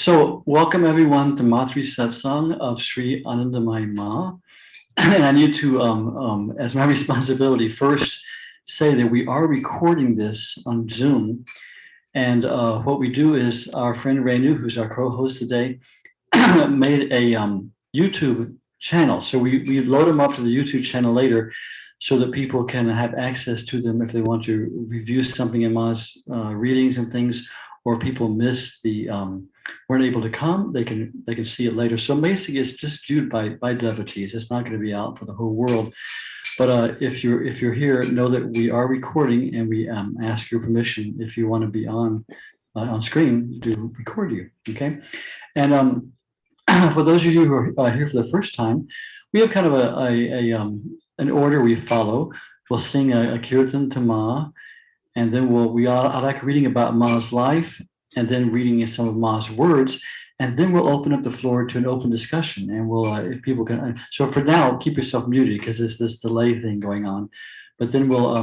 So welcome everyone to Matri Satsang of Sri Anandamayi Ma. And I need to, as my responsibility, first say that we are recording this on Zoom. And what we do is our friend Renu, who's our co-host today, made a YouTube channel. So we load them up to the YouTube channel later so that people can have access to them if they want to review something in Ma's readings and things, or people miss the weren't able to come, they can see it later. So basically it's just viewed by devotees. It's not going to be out for the whole world. But if you're here, know that we are recording, and we ask your permission if you want to be on screen to record you. Okay, and for those of you who are here for the first time, we have kind of an order we follow. We'll sing a Kirtan to Ma, and then I like reading about Ma's life, and then reading some of Ma's words, and then we'll open up the floor to an open discussion. And we'll, if people can, so for now, keep yourself muted because there's this delay thing going on. But then we'll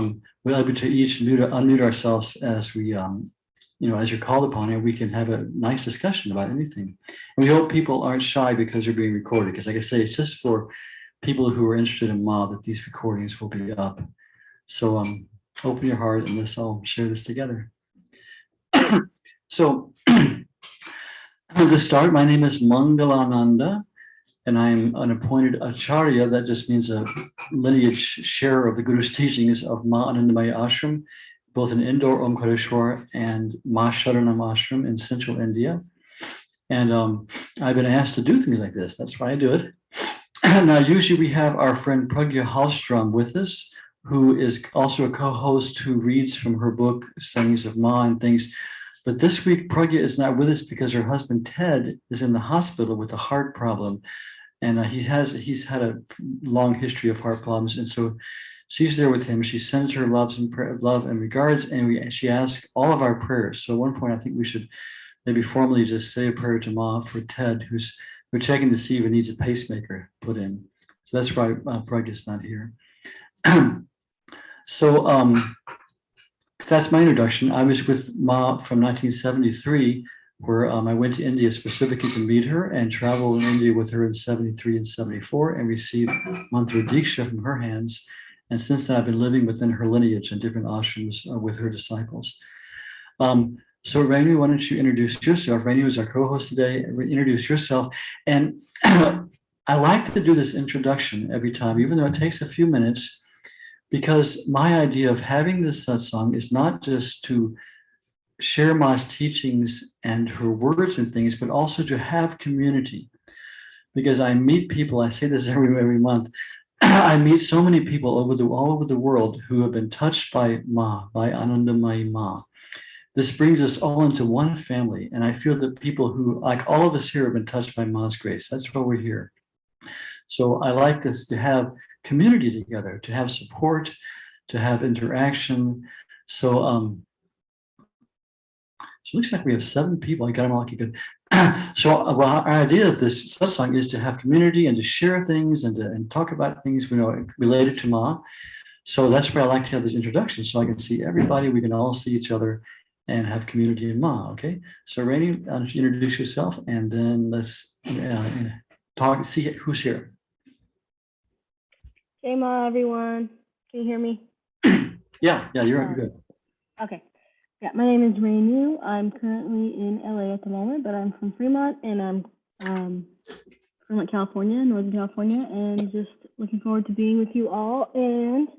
able to each unmute ourselves as we, as you're called upon, and we can have a nice discussion about anything. And we hope people aren't shy because you're being recorded, because like I say, it's just for people who are interested in Ma that these recordings will be up. So open your heart and let's all share this together. So to start, my name is Mangalananda, and I'm an appointed Acharya. That just means a lineage sharer of the Guru's teachings of Ma Anandamayi Ashram, both in Indore, Omkareshwar, and Ma Sharanam Ashram in central India. And I've been asked to do things like this. That's why I do it. Now, usually we have our friend Pragya Hallstrom with us, who is also a co-host who reads from her book, Sayings of Ma and things. But this week, Pragya is not with us because her husband, Ted, is in the hospital with a heart problem. And he's had a long history of heart problems. And so she's there with him. She sends her love and regards, and she asks all of our prayers. So at one point, I think we should maybe formally just say a prayer to Ma for Ted, we're checking to see if he needs a pacemaker put in. So that's why Pragya's not here. So that's my introduction. I was with Ma from 1973, where I went to India specifically to meet her and traveled in India with her in 73 and 74 and received mantra diksha from her hands. And since then, I've been living within her lineage in different ashrams with her disciples. So Renu, why don't you introduce yourself? Renu is our co-host today. Introduce yourself. And I like to do this introduction every time, even though it takes a few minutes, because my idea of having this satsang is not just to share Ma's teachings and her words and things, but also to have community. Because I meet people, I say this every month, I meet so many people all over the world who have been touched by Ma, by Anandamayi Ma. This brings us all into one family. And I feel that people who, like all of us here, have been touched by Ma's grace. That's why we're here. So I like this to have community together, to have support, to have interaction. So it looks like we have 7 people. I got them all good. So our idea of this satsang is to have community and to share things and talk about things related to Ma. So that's where I like to have this introduction, so I can see everybody. We can all see each other and have community in Ma. Okay. So Rainey, introduce yourself, and then let's talk. See who's here. Hey Ma, everyone. Can you hear me? Yeah, you're good. Okay. Yeah, my name is Rainu. I'm currently in LA at the moment, but I'm from Fremont, and I'm Fremont, California, Northern California, and just looking forward to being with you all. And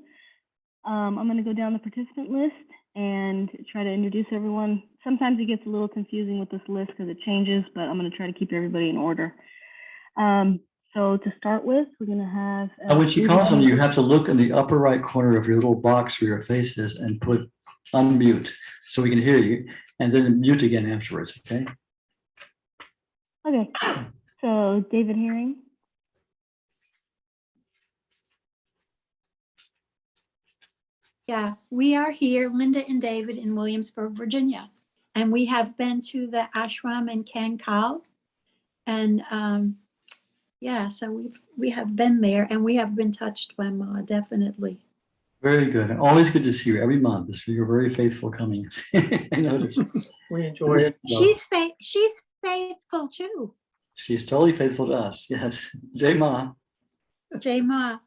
I'm going to go down the participant list and try to introduce everyone. Sometimes it gets a little confusing with this list because it changes, but I'm going to try to keep everybody in order. So to start with, we're going to have... when she calls on you, you have to look in the upper right corner of your little box where your face is and put unmute so we can hear you, and then mute again afterwards, okay? Okay. So David Herring. Yeah, we are here, Linda and David, in Williamsburg, Virginia. And we have been to the ashram in Kankal. And so we have been there, and we have been touched by Ma, definitely. Very good. Always good to see you every month. You're very faithful coming. I noticed. We enjoy it. She's faithful too. She's totally faithful to us. Yes. Jai Ma. Jai Ma.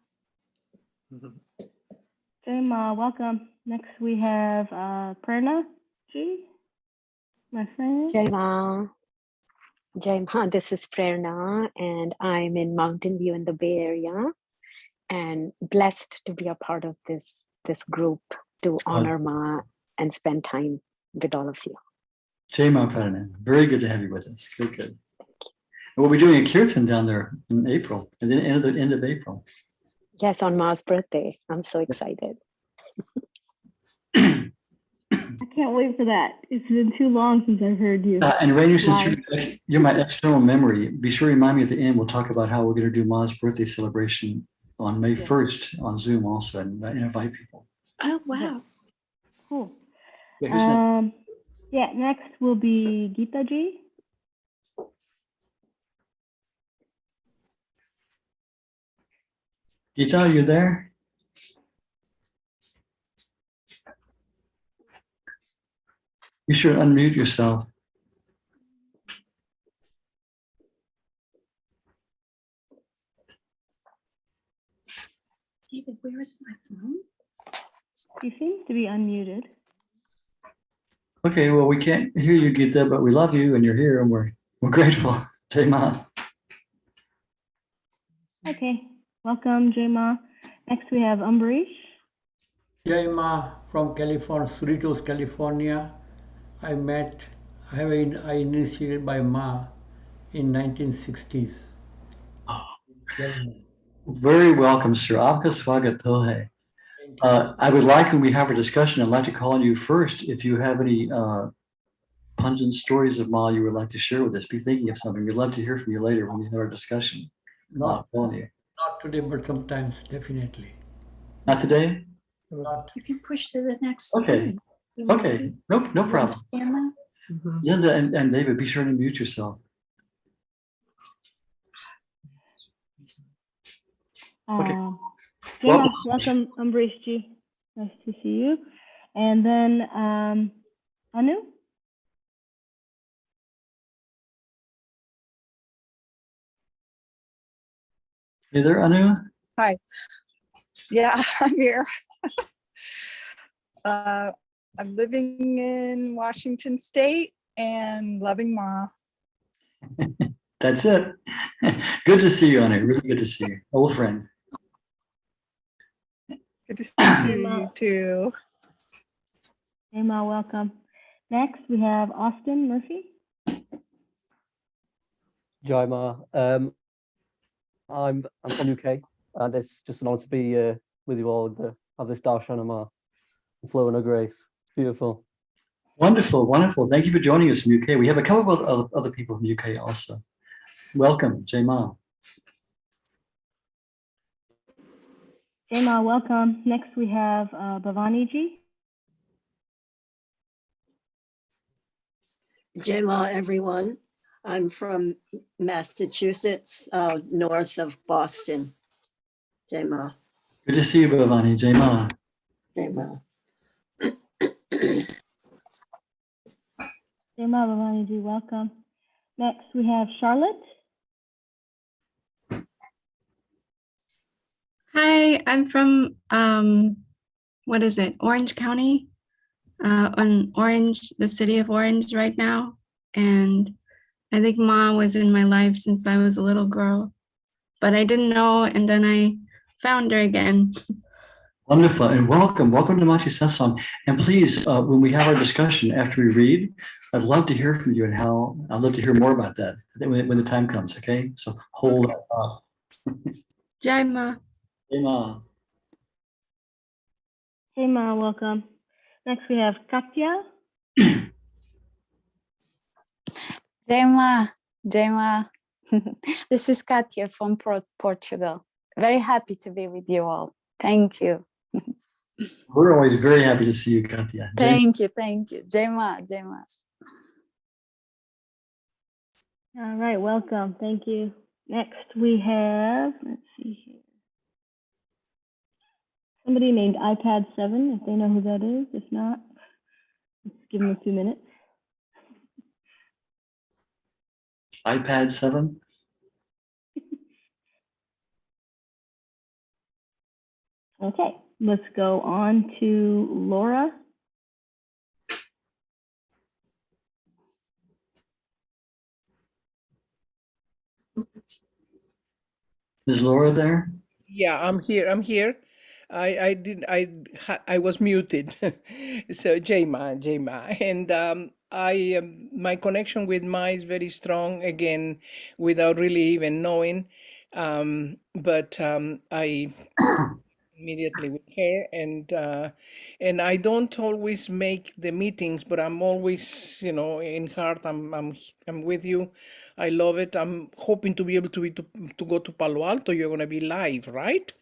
Jai Ma, welcome. Next we have Prerna Ji, my friend. Jai Ma. Jai Ma, this is Prerna, and I'm in Mountain View in the Bay Area, and blessed to be a part of this group to honor Ma and spend time with all of you. Jai Ma Prarana. Very good to have you with us. Good, good. And we'll be doing a Kirtan down there in April, at the end of April. Yes, on Ma's birthday. I'm so excited. I can't wait for that. It's been too long since I've heard you. And Rainer, since live. you're my external memory, be sure to remind me at the end, we'll talk about how we're going to do Ma's birthday celebration on May 1st on Zoom also, and invite people. Oh, wow. Cool. Yeah, who's next? Yeah, next will be Geeta Ji. Geeta, are you there? You should unmute yourself. David, where is my phone? You seem to be unmuted. Okay, well, we can't hear you, Geeta, but we love you and you're here and we're grateful. Jai Ma. Okay, welcome, Jai Ma. Next we have Ambarish. Jai Ma from California, Cerritos, California. I initiated by Ma in 1960s. Very welcome, sir. Aapka swagat ho hai. I would like, when we have a discussion, I'd like to call on you first. If you have any pungent stories of Ma you would like to share with us, be thinking of something. We'd love to hear from you later when we have our discussion. Not You. not today, but sometimes, definitely. Not today? Not. You can push to the next. Okay. screen. Okay. Nope, no You problem. understand that? Linda and David, be sure to mute yourself. Okay. Jai Ma, welcome, Ambarish Ji. Nice to see you. And then Anu. You there, Anu? Hi. Yeah, I'm here. I'm living in Washington State and loving Ma. That's it. Good to see you, Anu. Really good to see you. Old friend. Good to see you too. Jai Ma, welcome. Next we have Austin Murphy. Jai Ma. I'm from UK, and it's just an honor to be with you all and have this Darshan and Ma flow in her grace. Beautiful. Wonderful, wonderful. Thank you for joining us from UK. We have a couple of other people from UK also. Welcome, Jai Ma. Jai Ma, welcome. Next we have Bhavani Ji. Jai Ma, everyone. I'm from Massachusetts, north of Boston. Jai Ma. Good to see you, Bhavani. Jai Ma. Jai Ma. Jai Ma, Bhavani Ji, welcome. Next we have Charlotte. Hi, I'm from what is it? Orange County, on Orange, the city of Orange right now. And I think Ma was in my life since I was a little girl, but I didn't know, and then I found her again. Wonderful, and welcome to Machi Satsang. And please, when we have our discussion after we read, I'd love to hear from you and how, I'd love to hear more about that when the time comes, okay? So hold that up. Jai Ma. Jai Ma. Jai Ma, welcome. Next we have Katya. Jai Ma, Jai Ma. This is Katya from Portugal. Very happy to be with you all. Thank you. We're always very happy to see you, Katya. Thank you. Jai Ma, Jai Ma. All right, welcome. Thank you. Next we have, let's see here. Somebody named iPad 7, if they know who that is. If not, let's give them a few minutes. iPad 7. Okay, let's go on to Laura. Is Laura there? Yeah, I'm here. I'm here. I was muted. So Jema, and my connection with Ma is very strong again, without really even knowing. But I immediately with her, and I don't always make the meetings, but I'm always, in heart, I'm with you. I love it. I'm hoping to be able to go to Palo Alto. You're gonna be live, right?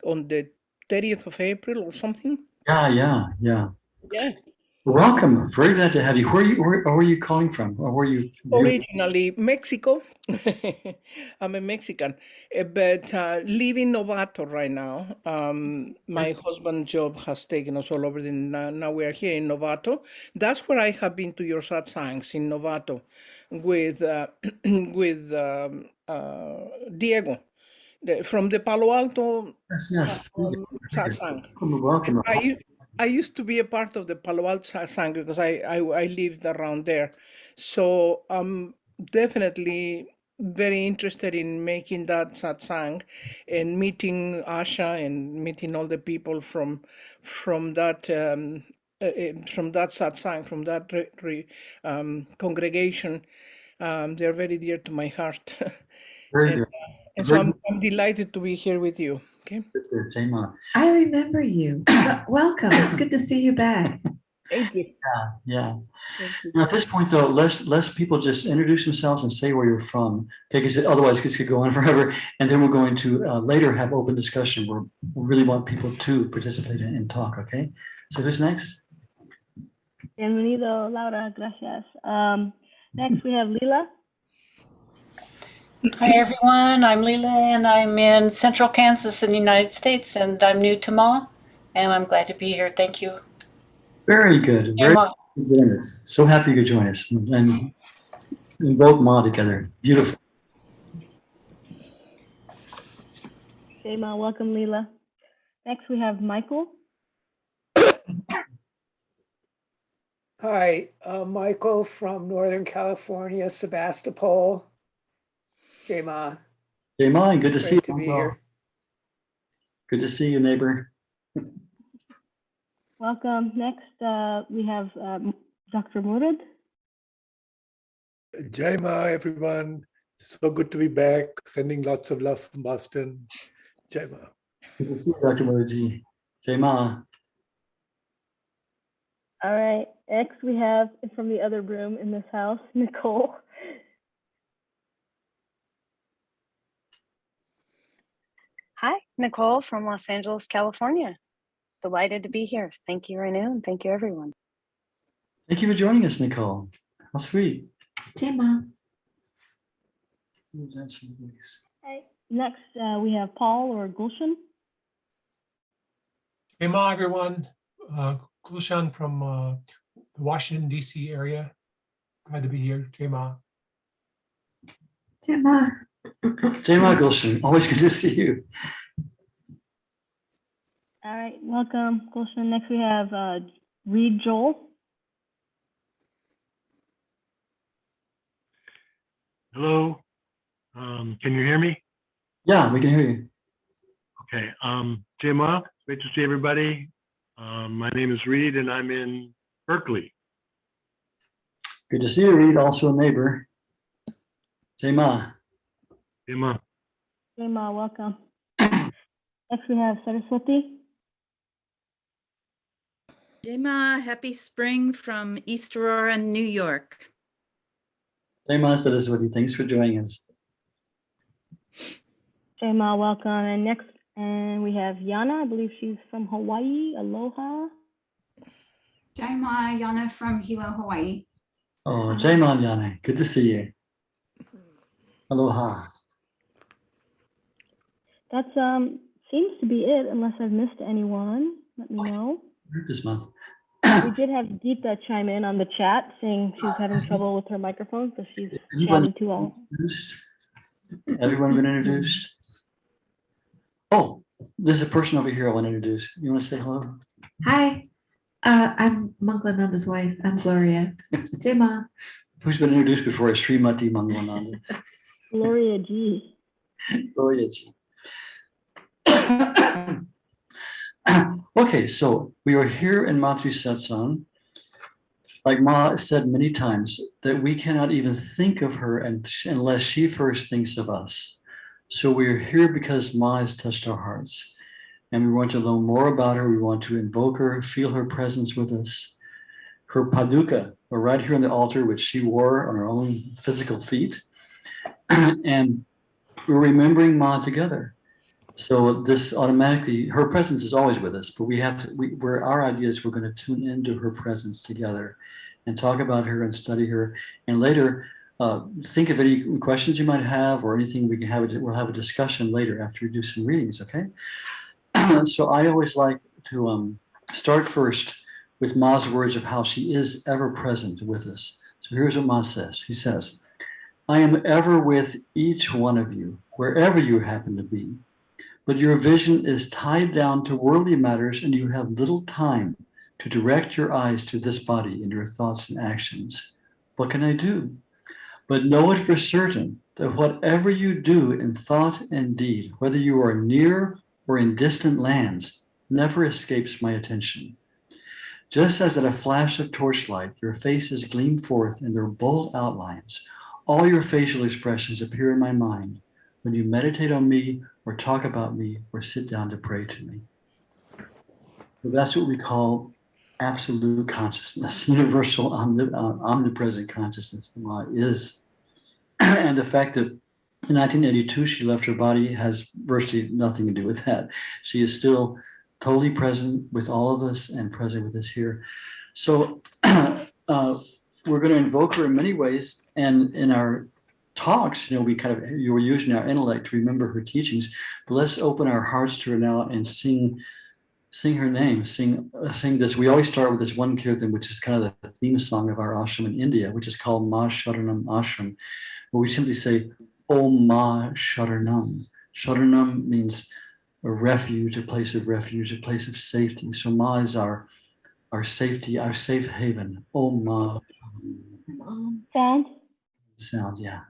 On the 30th of April or something? Yeah. Yeah. Welcome. Very glad to have you. Where are you calling from? Or where are you? Originally Mexico. I'm a Mexican, but live in Novato right now. My husband's job has taken us all over. Now we are here in Novato. That's where I have been to your satsangs in Novato with with Diego from the Palo Alto Yes. satsang. Welcome. I used to be a part of the Palo Alto Satsang because I lived around there. So I'm definitely very interested in making that satsang and meeting Asha and meeting all the people from that satsang, from that congregation. They're very dear to my heart. Very and good. and so I'm delighted to be here with you. Okay. Jema. I remember you. Welcome. It's good to see you back. Thank you. Yeah. Thank you. Now, at this point, though, let's people just introduce themselves and say where you're from. Okay, because otherwise this could go on forever. And then we're going to later have open discussion where we really want people to participate and talk. Okay. So who's next? Bienvenido, Laura. Gracias. Next, we have Lila. Hi, everyone. I'm Leela, and I'm in Central Kansas in the United States, and I'm new to Ma, and I'm glad to be here. Thank you. Very good. Very good to join us. So happy you could join us and invoke Ma together. Beautiful. Okay, Ma, welcome, Leela. Next, we have Michael. Hi, Michael from Northern California, Sebastopol. Jema. Jema, good to see you. Great to be here. Good to see you, neighbor. Welcome. Next, we have Dr. Murad. Jema, everyone. So good to be back. Sending lots of love from Boston. Jema. Good to see you, Dr. Murad. Jema. All right. Next, we have from the other room in this house, Nicole. Hi, Nicole from Los Angeles, California. Delighted to be here. Thank you, Renu, and thank you, everyone. Thank you for joining us, Nicole. How sweet. Jema. Okay. Next, we have Paul or Gulshan. Jema, everyone. Gulshan from the Washington, D.C. area. Glad to be here. Jema. Jema. Jema Gulshan, always good to see you. All right, welcome, Gulshan. Next, we have Reed Joel. Hello. Can you hear me? Yeah, we can hear you. Okay. Jema, great to see everybody. My name is Reed and I'm in Berkeley. Good to see you, Reed, also a neighbor. Jema. Jema. Jema, welcome. Next, we have Saraswati. Jema, happy spring from East Aurora, New York. Jema Saraswati, thanks for joining us. Jema, welcome. And next, we have Yana. I believe she's from Hawaii. Aloha. Jema, Yana from Hilo, Hawaii. Oh, Jema Yana, good to see you. Aloha. That seems to be it, unless I've missed anyone. Let me know. This month. We did have Deepa chime in on the chat saying she's having trouble with her microphone, so she's Everyone chatting to all. introduced? Everyone been introduced? Oh, there's a person over here I want to introduce. You want to say hello? Hi, I'm Manglananda's wife. I'm Gloria. Jai Ma. Who's been introduced before? Srimati Manglananda. Gloria G. Gloria G. Okay, so we are here in Matri Satsang. Like Ma said many times, that we cannot even think of her unless she first thinks of us. So we're here because Ma has touched our hearts. And we want to learn more about her. We want to invoke her, feel her presence with us. Her paduka are right here on the altar, which she wore on her own physical feet. And we're remembering Ma together. So this automatically, her presence is always with us, but we have to, our idea is we're going to tune into her presence together and talk about her and study her. And later, think of any questions you might have or anything we can have, we'll have a discussion later after we do some readings, okay? So I always like to start first with Ma's words of how she is ever present with us. So here's what Ma says. She says, I am ever with each one of you, wherever you happen to be. But your vision is tied down to worldly matters and you have little time to direct your eyes to this body in your thoughts and actions. What can I do? But know it for certain that whatever you do in thought and deed, whether you are near or in distant lands, never escapes my attention. Just as at a flash of torchlight, your faces gleam forth in their bold outlines, all your facial expressions appear in my mind when you meditate on me or talk about me or sit down to pray to me. So that's what we call absolute consciousness, universal omnipresent consciousness. The Ma is. And the fact that in 1982 she left her body has virtually nothing to do with that. She is still totally present with all of us and present with us here. So we're going to invoke her in many ways. And in our talks, you were using our intellect to remember her teachings, but let's open our hearts to her now and sing her name, sing this. We always start with this one kirtan, which is kind of the theme song of our ashram in India, which is called Ma Sharanam Ashram, where we simply say, Om Ma Sharanam. Sharanam means a refuge, a place of refuge, a place of safety. So Ma is our safety, our safe haven. Om Ma. Sound? Sound, yeah.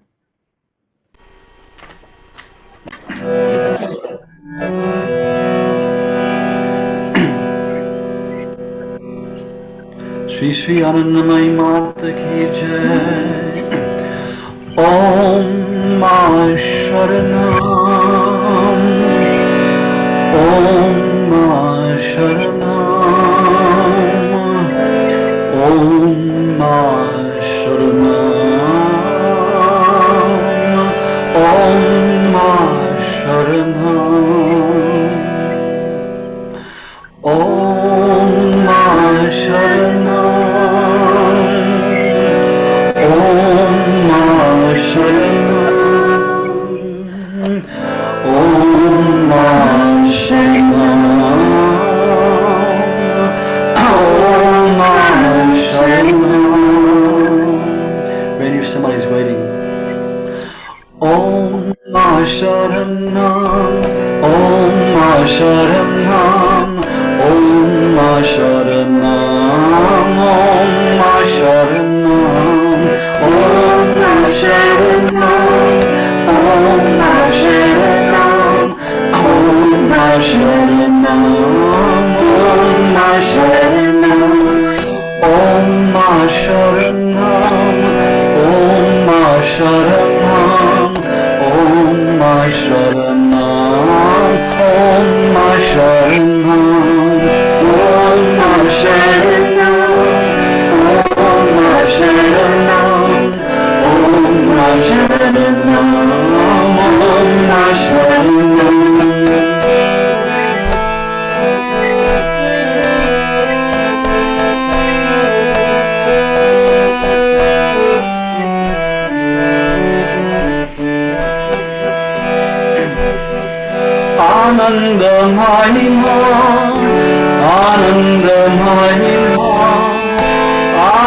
Shri Shri Anandamayi Mata Ki Jai. Om Ma Sharanam. Om Ma Sharanam. Om Ma Sharanam. Om Ma Sharanam. Om Ma Sharanam. Om Ma Sharanam. Om Ma Sharanam. Om Ma Sharanam. Ready if somebody's waiting. Om Ma Sharanam. Om Ma Sharanam. Om Ma Sharanam. Om Ma Sharanam. Om Ma Sharanam. Om Ma Sharanam. Om Ma Sharanam. Om Ma Sharanam. Om Ma Sharanam. Om Ma Sharanam. Om Ma Sharanam. Om Ma Sharanam. Om Ma Sharanam. Om Ma Sharanam. Om Ma Sharanam. Om Ma Sharanam. Anandamayi Ma, Anandamayi Ma,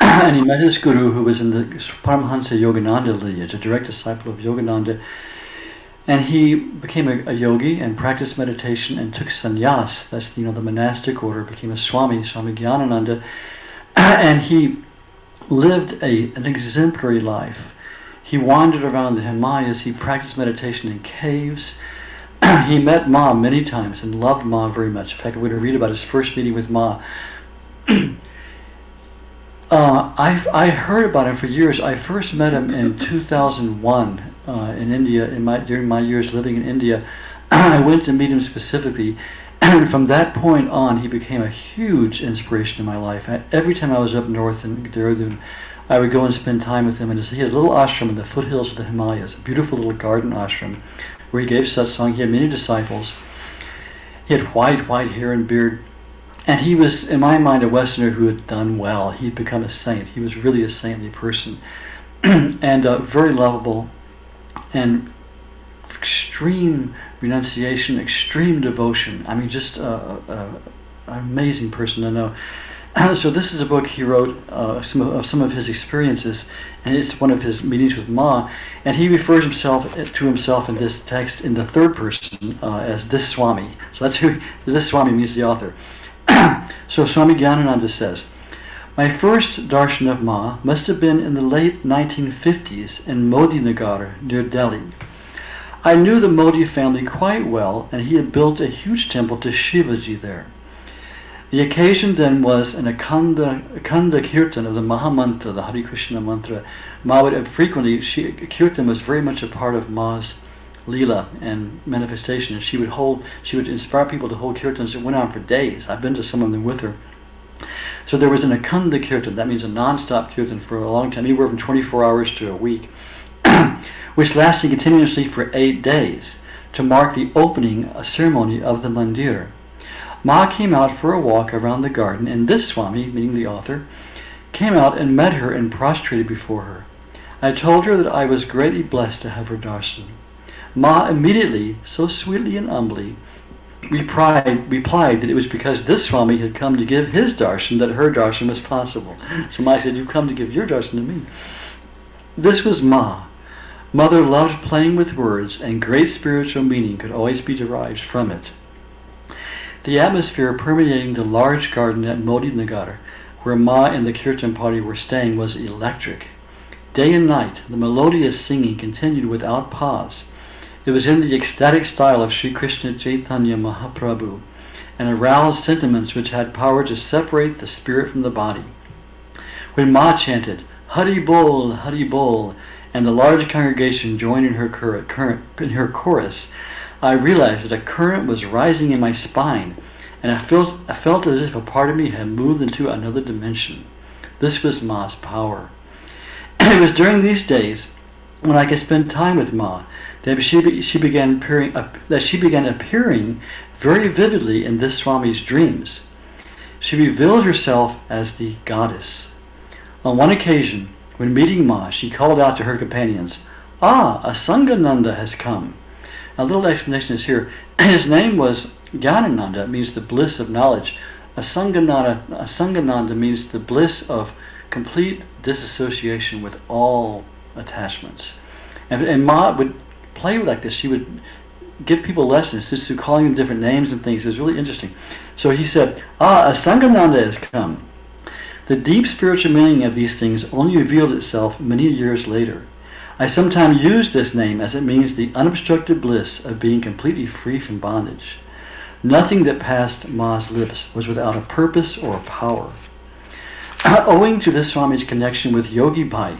And he met his guru, who was in the Paramahansa Yogananda lineage, a direct disciple of Yogananda. And he became a yogi and practiced meditation and took sannyas. That's the monastic order. Became a Swami Gyanananda, and he lived an exemplary life. He wandered around the Himalayas. He practiced meditation in caves. He met Ma many times and loved Ma very much. In fact, we're going to read about his first meeting with Ma. I heard about him for years. I first met him in 2001 in India. During my years living in India, I went to meet him specifically, and from that point on, he became a huge inspiration in my life. Every time I was up north in Dehradun, I would go and spend time with him. And he had a little ashram in the foothills of the Himalayas, a beautiful little garden ashram, where he gave satsang. He had many disciples. He had white hair and beard. And he was, in my mind, a Westerner who had done well. He'd become a saint. He was really a saintly person. And very lovable, and extreme renunciation, extreme devotion. I mean, just an amazing person to know. So this is a book he wrote some of his experiences, and it's one of his meetings with Ma. And he refers to himself in this text in the third person as this Swami. So that's who this Swami means, the author. So Swami Gyanananda says, "My first darshan of Ma must have been in the late 1950s in Modi Nagar near Delhi. I knew the Modi family quite well, and he had built a huge temple to Shivaji there. The occasion then was an Akhanda Kirtan of the Mahamantra, the Hare Krishna mantra. Ma would frequently, Kirtan was very much a part of Ma's Leela and manifestation, and she would inspire people to hold kirtans that went on for days. I've been to some of them with her. So there was an Akhanda Kirtan, that means a non-stop kirtan for a long time, anywhere from 24 hours to a week, which lasted continuously for 8 days to mark the opening ceremony of the mandir. Ma came out for a walk around the garden, and this Swami, meaning the author, came out and met her and prostrated before her. I told her that I was greatly blessed to have her darshan. Ma immediately, so sweetly and humbly, replied that it was because this Swami had come to give his darshan that her darshan was possible. So Ma said, "You've come to give your darshan to me." This was Ma. Mother loved playing with words, and great spiritual meaning could always be derived from it. The atmosphere permeating the large garden at Modi Nagar, where Ma and the Kirtan party were staying, was electric. Day and night, the melodious singing continued without pause. It was in the ecstatic style of Sri Krishna Chaitanya Mahaprabhu, and aroused sentiments which had power to separate the spirit from the body. When Ma chanted, "Hari Bol, Hari Bol," and the large congregation joined in her chorus, I realized that a current was rising in my spine, and I felt as if a part of me had moved into another dimension. This was Ma's power. It was during these days, when I could spend time with Ma, that she began appearing very vividly in this Swami's dreams. She revealed herself as the goddess. On one occasion, when meeting Ma, she called out to her companions, "Ah, a Sangananda has come." A little explanation is here. His name was Gyanananda. It means the bliss of knowledge. A Sangananda means the bliss of complete disassociation with all attachments. And Ma would play like this. She would give people lessons just through calling them different names and things. It's really interesting. So he said, "Ah, a Sangananda has come." The deep spiritual meaning of these things only revealed itself many years later. I sometimes use this name as it means the unobstructed bliss of being completely free from bondage. Nothing that passed Ma's lips was without a purpose or a power. Owing to this Swami's connection with Yogi Bhai,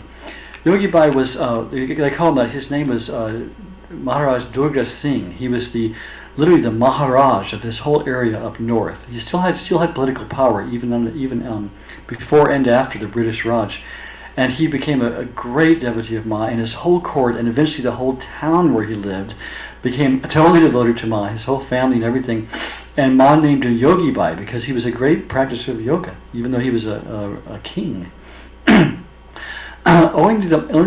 Yogi Bhai was, they call him, his name was Maharaj Durga Singh. He was literally the Maharaj of this whole area up north. He still had political power even before and after the British Raj. And he became a great devotee of Ma, and his whole court, and eventually the whole town where he lived, became totally devoted to Ma, his whole family and everything. And Ma named him Yogi Bhai because he was a great practicer of yoga, even though he was a king. Owing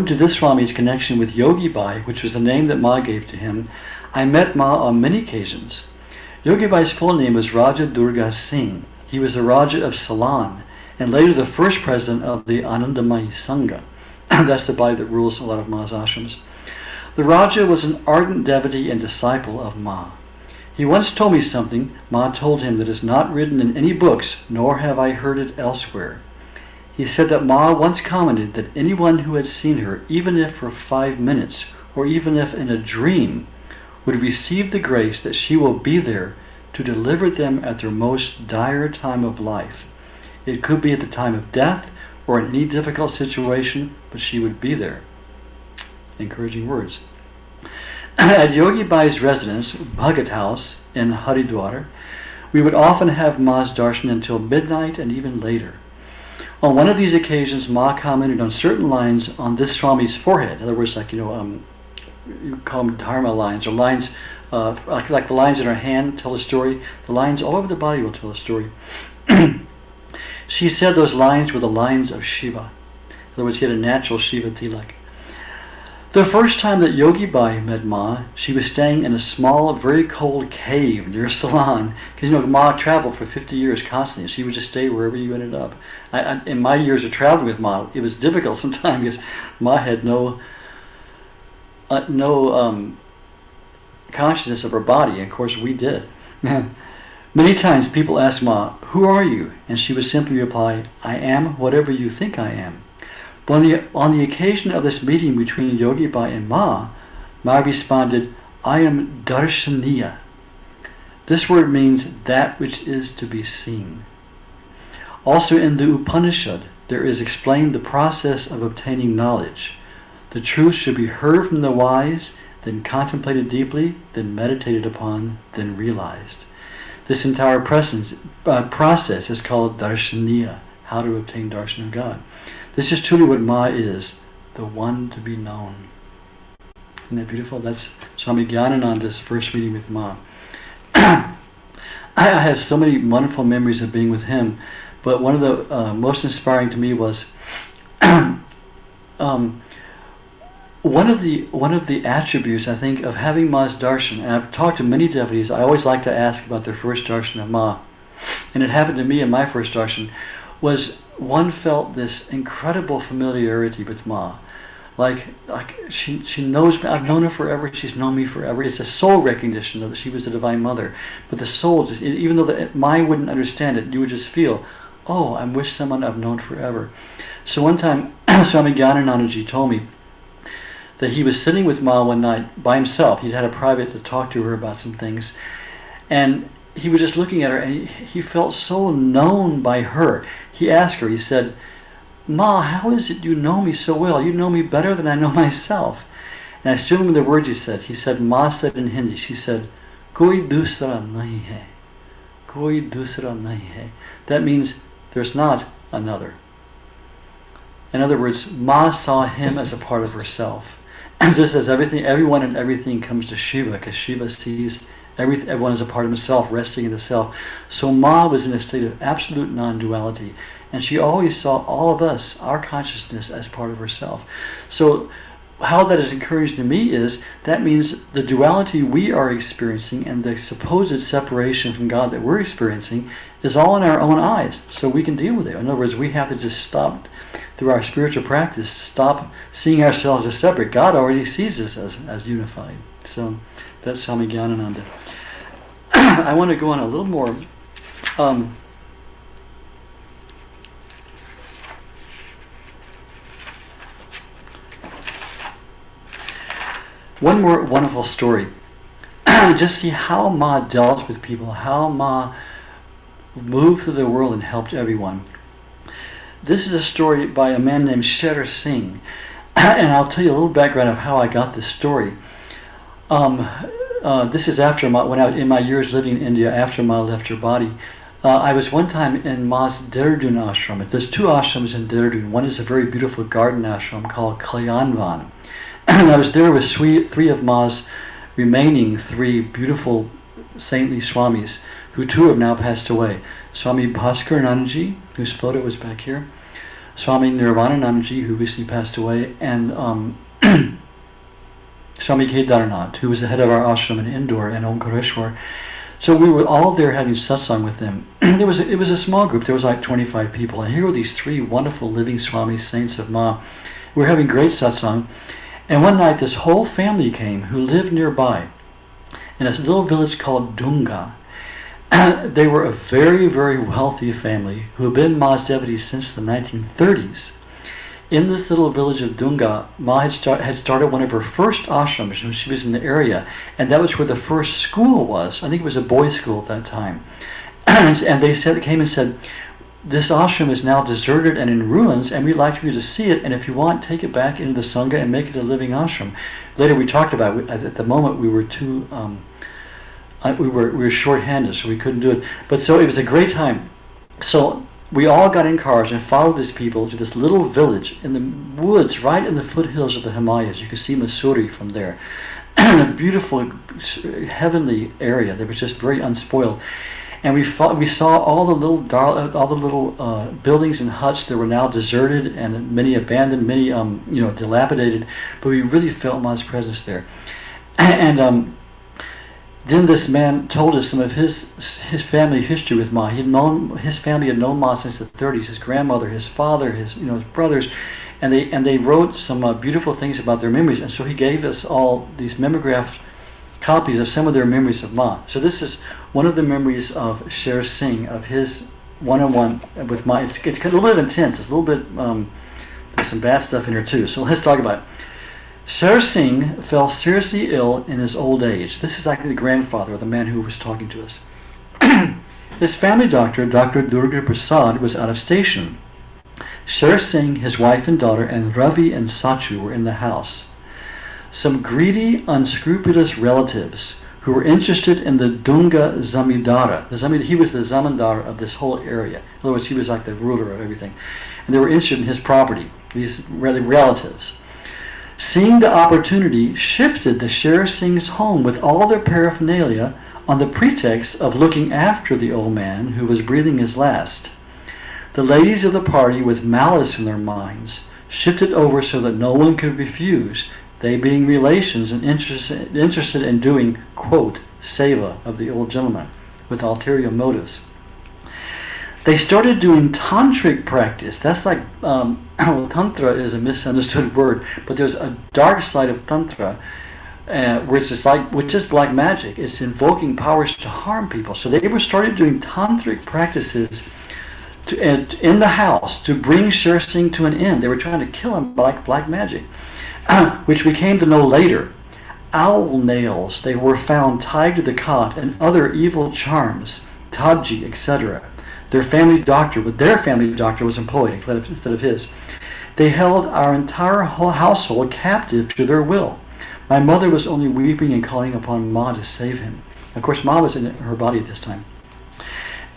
to this Swami's connection with Yogi Bhai, which was the name that Ma gave to him, I met Ma on many occasions. Yogi Bhai's full name was Raja Durga Singh. He was the Raja of Ceylon, and later the first president of the Anandamayi Sangha. That's the body that rules a lot of Ma's ashrams. The Raja was an ardent devotee and disciple of Ma. He once told me something Ma told him that is not written in any books, nor have I heard it elsewhere. He said that Ma once commented that anyone who had seen her, even if for 5 minutes, or even if in a dream, would receive the grace that she will be there to deliver them at their most dire time of life. It could be at the time of death or in any difficult situation, but she would be there. Encouraging words. At Yogi Bai's residence, Bhagat House in Haridwar, we would often have Ma's darshan until midnight and even later. On one of these occasions, Ma commented on certain lines on this Swami's forehead. In other words, like, you call them dharma lines, or lines like the lines in her hand tell a story. The lines all over the body will tell a story. She said those lines were the lines of Shiva. In other words, he had a natural Shiva tilak. The first time that Yogi Bai met Ma, she was staying in a small, very cold cave near Ceylon. Because, Ma traveled for 50 years constantly. She would just stay wherever you ended up. In my years of traveling with Ma, it was difficult sometimes because Ma had no consciousness of her body. And of course, we did. Many times people asked Ma, "Who are you?" And she would simply reply, "I am whatever you think I am." But on the occasion of this meeting between Yogi Bai and Ma, Ma responded, "I am Darshaniya." This word means that which is to be seen. Also in the Upanishad, there is explained the process of obtaining knowledge. The truth should be heard from the wise, then contemplated deeply, then meditated upon, then realized. This entire process is called Darshaniya, how to obtain darshan of God. This is truly what Ma is, the one to be known. Isn't that beautiful? That's Swami Gyanananda's first meeting with Ma. I have so many wonderful memories of being with him, but one of the most inspiring to me was one of the attributes, I think, of having Ma's darshan, and I've talked to many devotees. I always like to ask about their first darshan of Ma, and it happened to me in my first darshan, was one felt this incredible familiarity with Ma. Like she knows me. I've known her forever. She's known me forever. It's a soul recognition that she was the Divine Mother. But the soul, just, even though the mind wouldn't understand it, you would just feel, oh, I'm with someone I've known forever. So one time, Swami Gyanananda told me that he was sitting with Ma one night by himself. He'd had a private to talk to her about some things. And he was just looking at her, and he felt so known by her. He asked her, he said, "Ma, how is it you know me so well? You know me better than I know myself." And I still remember the words he said. He said, Ma said in Hindi, she said, "Koi dusra nahi hai. Koi dusra nahi hai." That means there's not another. In other words, Ma saw him as a part of herself. And just as everyone and everything comes to Shiva, because Shiva sees everyone is a part of himself, resting in the self. So Ma was in a state of absolute non-duality. And she always saw all of us, our consciousness, as part of herself. So how that is encouraged to me is, that means the duality we are experiencing and the supposed separation from God that we're experiencing is all in our own eyes. So we can deal with it. In other words, we have to just stop, through our spiritual practice, stop seeing ourselves as separate. God already sees us as unified. So that's Swami Gyanananda. I want to go on a little more. One more wonderful story. Just see how Ma dealt with people, how Ma moved through the world and helped everyone. This is a story by a man named Sher Singh. And I'll tell you a little background of how I got this story. This is after Ma, when I was in my years living in India, after Ma left her body. I was one time in Ma's Dehradun ashram. There's two ashrams in Dehradun. One is a very beautiful garden ashram called Kalyanvan. And I was there with three of Ma's remaining three beautiful saintly swamis, who two have now passed away. Swami Bhaskarnandaji, whose photo was back here, Swami Nirvananandaji, who recently passed away, and Swami Kedarnath, who was the head of our ashram in Indore and Omkareshwar. So we were all there having satsang with them. It was a small group. There was like 25 people, and here were these 3 wonderful living Swami saints of Ma. We were having great satsang, and one night this whole family came who lived nearby in a little village called Dunga. They were a very, very wealthy family who had been Ma's devotees since the 1930s. In this little village of Dunga, Ma had started one of her first ashrams when she was in the area, and that was where the first school was. I think it was a boys' school at that time. And they came and said, this ashram is now deserted and in ruins, and we'd like for you to see it, and if you want, take it back into the Sangha and make it a living ashram. Later we talked about it. At the moment we were too, we were short-handed, so we couldn't do it. But so it was a great time. So we all got in cars and followed these people to this little village in the woods, right in the foothills of the Himalayas. You could see Mussoorie from there. A beautiful, heavenly area that was just very unspoiled. And we saw all the little buildings and huts that were now deserted and many abandoned, many dilapidated. But we really felt Ma's presence there. And then this man told us some of his family history with Ma. His family had known Ma since the 30s. His grandmother, his father, his brothers, and they wrote some beautiful things about their memories. And so he gave us all these mimeographed copies of some of their memories of Ma. So this is one of the memories of Sher Singh, of his one-on-one with Ma. It's a little bit intense. It's a little bit, there's some bad stuff in here too. So let's talk about it. Sher Singh fell seriously ill in his old age. This is actually the grandfather of the man who was talking to us. His family doctor, Dr. Durga Prasad, was out of station. Sher Singh, his wife and daughter, and Ravi and Sachu were in the house. Some greedy, unscrupulous relatives who were interested in the Dunga Zamindara. He was the Zamindar of this whole area. In other words, he was like the ruler of everything. And they were interested in his property, these relatives. Seeing the opportunity, shifted the Sher Singh's home with all their paraphernalia on the pretext of looking after the old man who was breathing his last. The ladies of the party, with malice in their minds, shifted over so that no one could refuse, they being relations and interested in doing, quote, seva of the old gentleman, with ulterior motives. They started doing tantric practice. That's like, tantra is a misunderstood word, but there's a dark side of tantra, which is black magic. It's invoking powers to harm people. So they started doing tantric practices in the house to bring Sher Singh to an end. They were trying to kill him by black magic, which we came to know later. Owl nails, they were found tied to the cot, and other evil charms, tabji, etc. Their family doctor was employed instead of his. They held our entire whole household captive to their will. My mother was only weeping and calling upon Ma to save him. Of course, Ma was in her body at this time.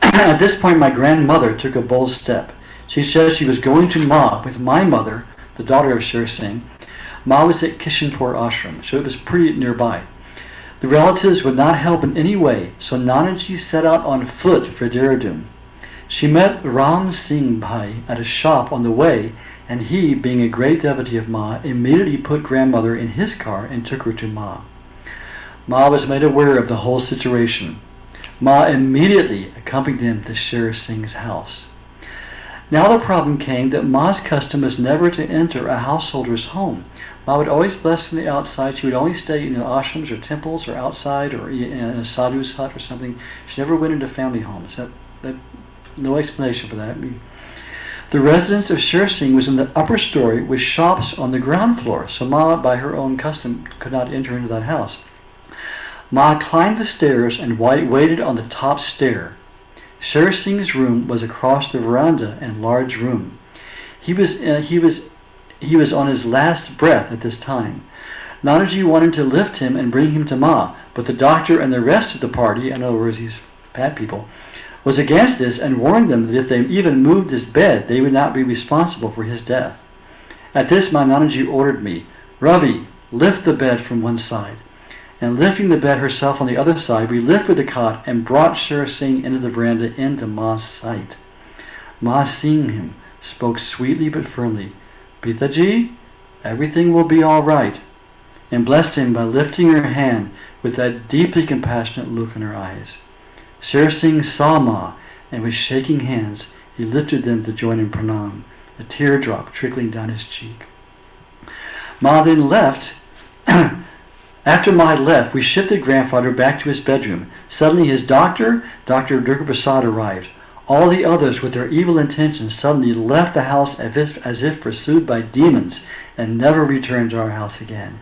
At this point, my grandmother took a bold step. She said she was going to Ma with my mother, the daughter of Sher Singh. Ma was at Kishanpur Ashram, so it was pretty nearby. The relatives would not help in any way, so Nanaji set out on foot for Dehradun. She met Ram Singh Bhai at a shop on the way, and he, being a great devotee of Ma, immediately put grandmother in his car and took her to Ma. Ma was made aware of the whole situation. Ma immediately accompanied them to Sher Singh's house. Now the problem came that Ma's custom was never to enter a householder's home. Ma would always bless on the outside. She would only stay in ashrams or temples or outside or in a sadhu's hut or something. She never went into family homes. No explanation for that. The residence of Sher Singh was in the upper story with shops on the ground floor, so Ma, by her own custom, could not enter into that house. Ma climbed the stairs and waited on the top stair. Sher Singh's room was across the veranda and large room. He was on his last breath at this time. Nanaji wanted to lift him and bring him to Ma, but the doctor and the rest of the party, in other words, these bad people, was against this and warned them that if they even moved his bed, they would not be responsible for his death. At this, my Nanaji ordered me, Ravi, lift the bed from one side. And lifting the bed herself on the other side, we lifted the cot and brought Sher Singh into the veranda into Ma's sight. Ma, seeing him, spoke sweetly but firmly, Pitaji, everything will be all right, and blessed him by lifting her hand with that deeply compassionate look in her eyes. Sher Singh saw Ma, and with shaking hands, he lifted them to join in pranam, a teardrop trickling down his cheek. Ma then left. After Ma had left, we shifted grandfather back to his bedroom. Suddenly his doctor, Dr. Durga Prasad, arrived. All the others, with their evil intentions, suddenly left the house as if pursued by demons and never returned to our house again.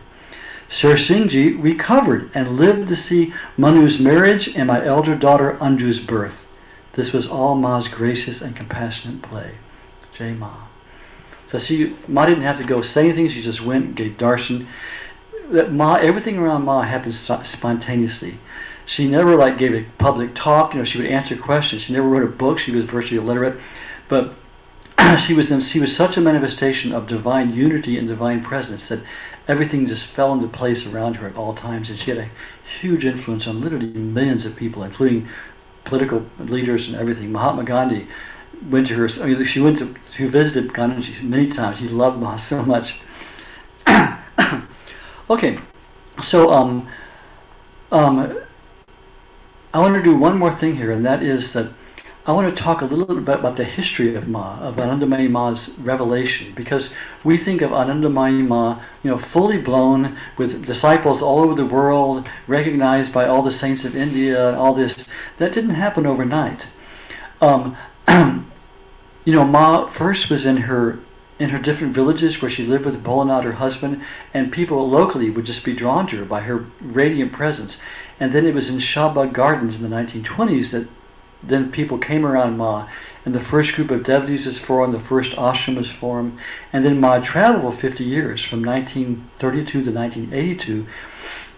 Sher Singhji recovered and lived to see Manu's marriage and my elder daughter Anju's birth. This was all Ma's gracious and compassionate play. Jai Ma. So Ma didn't have to go say anything. She just went and gave darshan. That Ma, everything around Ma happened spontaneously. She never gave a public talk. She would answer questions. She never wrote a book. She was virtually illiterate, but she was such a manifestation of divine unity and divine presence that everything just fell into place around her at all times, and she had a huge influence on literally millions of people, including political leaders and everything. Mahatma Gandhi went to her. She visited Gandhi many times. He loved Ma so much. Okay, so I want to do one more thing here, and that is that I want to talk a little bit about the history of Ma, of Anandamayi Ma's revelation, because we think of Anandamayi Ma, fully blown, with disciples all over the world, recognized by all the saints of India and all this. That didn't happen overnight. Ma first was in her different villages where she lived with Bholenath, her husband, and people locally would just be drawn to her by her radiant presence. And then it was in Shahbag Gardens in the 1920s that then people came around Ma, and the first group of devotees was formed, the first ashram was formed, and then Ma traveled 50 years from 1932 to 1982,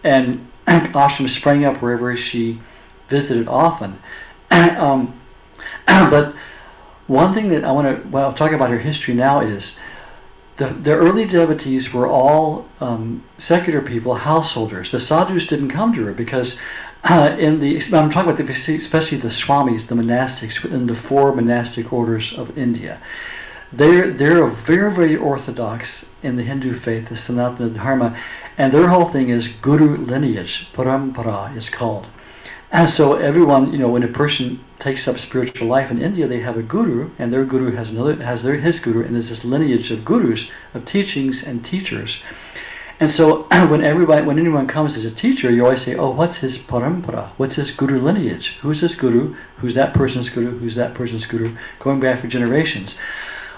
and ashrams sprang up wherever she visited often. But one thing that I'll talk about her history now is the early devotees were all secular people, householders. The sadhus didn't come to her because I'm talking about especially the Swamis, the monastics within the 4 monastic orders of India. They're very, very orthodox in the Hindu faith, the Sanatana Dharma, and their whole thing is guru lineage, parampara is called. And so everyone, when a person takes up spiritual life in India, they have a guru, and their guru has his guru, and there's this lineage of gurus, of teachings and teachers. And so when anyone comes as a teacher, you always say, oh, what's his parampara? What's his guru lineage? Who's this guru? Who's that person's guru? Who's that person's guru? Going back for generations.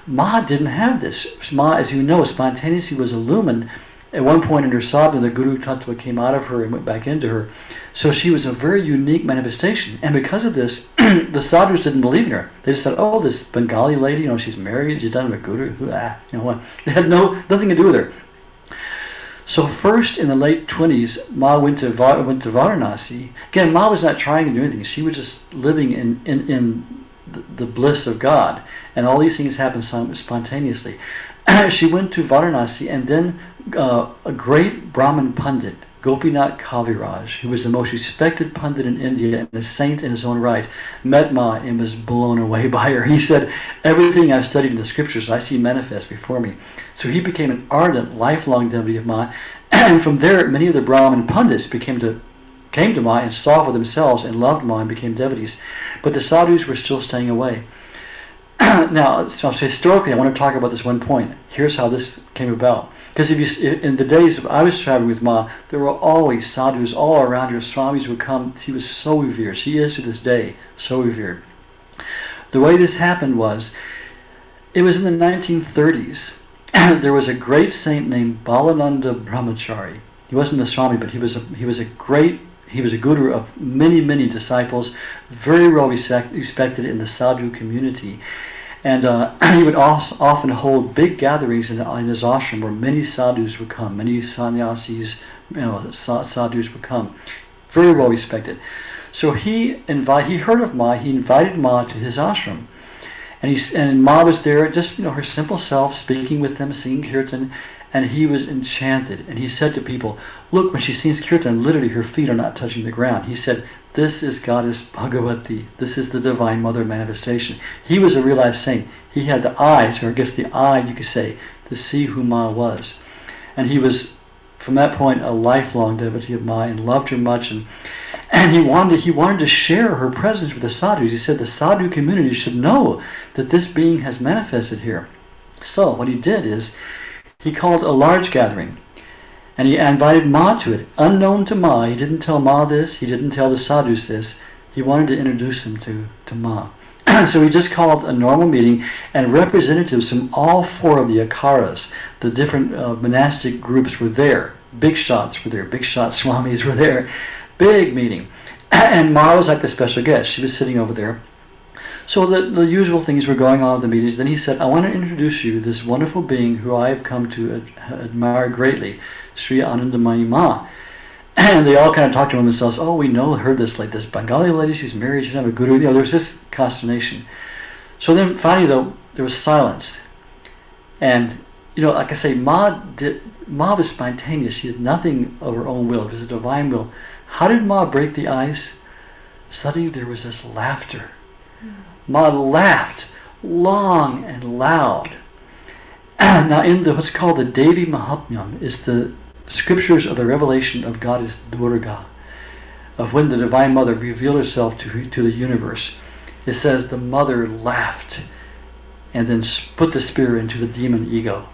Ma didn't have this. Ma, as you know, spontaneously was illumined. At one point in her sadhana, the Guru Tattva came out of her and went back into her. So she was a very unique manifestation. And because of this, the sadhus didn't believe in her. They just said, oh, this Bengali lady, she's married, she's done with a guru. They had nothing to do with her. So first in the late 20s, Ma went to Varanasi. Again, Ma was not trying to do anything. She was just living in the bliss of God. And all these things happened spontaneously. She went to Varanasi, and then a great Brahmin Pandit, Gopinath Kaviraj, who was the most respected Pandit in India and a saint in his own right, met Ma and was blown away by her. He said, everything I've studied in the scriptures I see manifest before me. So he became an ardent, lifelong devotee of Ma, and from there many of the Brahmin Pandits came to Ma and saw for themselves and loved Ma and became devotees. But the sadhus were still staying away. Now, so historically, I want to talk about this one point. Here's how this came about. Because in the days I was traveling with Ma, there were always sadhus all around her. Swamis would come. She was so revered. She is to this day so revered. The way this happened was, it was in the 1930s. There was a great saint named Balananda Brahmachari. He wasn't a Swami, but he was a guru of many, many disciples, very well respected in the sadhu community. And he would often hold big gatherings in his ashram where many sadhus would come, many sannyasis, sadhus would come. Very well respected. So he heard of Ma, he invited Ma to his ashram. And Ma was there, just her simple self, speaking with them, singing Kirtan, and he was enchanted. And he said to people, look, when she sings Kirtan, literally her feet are not touching the ground. He said, this is Goddess Bhagavati. This is the Divine Mother manifestation. He was a realized saint. He had the eyes, or I guess the eye, you could say, to see who Ma was. And he was, from that point, a lifelong devotee of Ma and loved her much. And he wanted to share her presence with the sadhus. He said the sadhu community should know that this being has manifested here. So what he did is he called a large gathering, and he invited Ma to it. Unknown to Ma, he didn't tell Ma this, he didn't tell the sadhus this. He wanted to introduce him to Ma. So he just called a normal meeting, and representatives from all four of the akaras, the different monastic groups were there. Big shots were there, big shot swamis were there. Big meeting. And Ma was like the special guest. She was sitting over there. So the usual things were going on at the meetings. Then he said, I want to introduce you to this wonderful being who I have come to admire greatly, Sri Anandamayi Ma. And they all kind of talked to themselves, oh, we know, heard this, like this Bengali lady, she's married, she doesn't have a guru. There was this consternation. So then finally, though, there was silence. And, like I say, Ma was spontaneous. She did nothing of her own will. It was a divine will. How did Ma break the ice? Suddenly there was this laughter. Ma laughed long and loud. Now in what's called the Devi Mahatmyam is the scriptures of the revelation of Goddess Durga, of when the Divine Mother revealed herself to the universe. It says the mother laughed and then put the spear into the demon ego.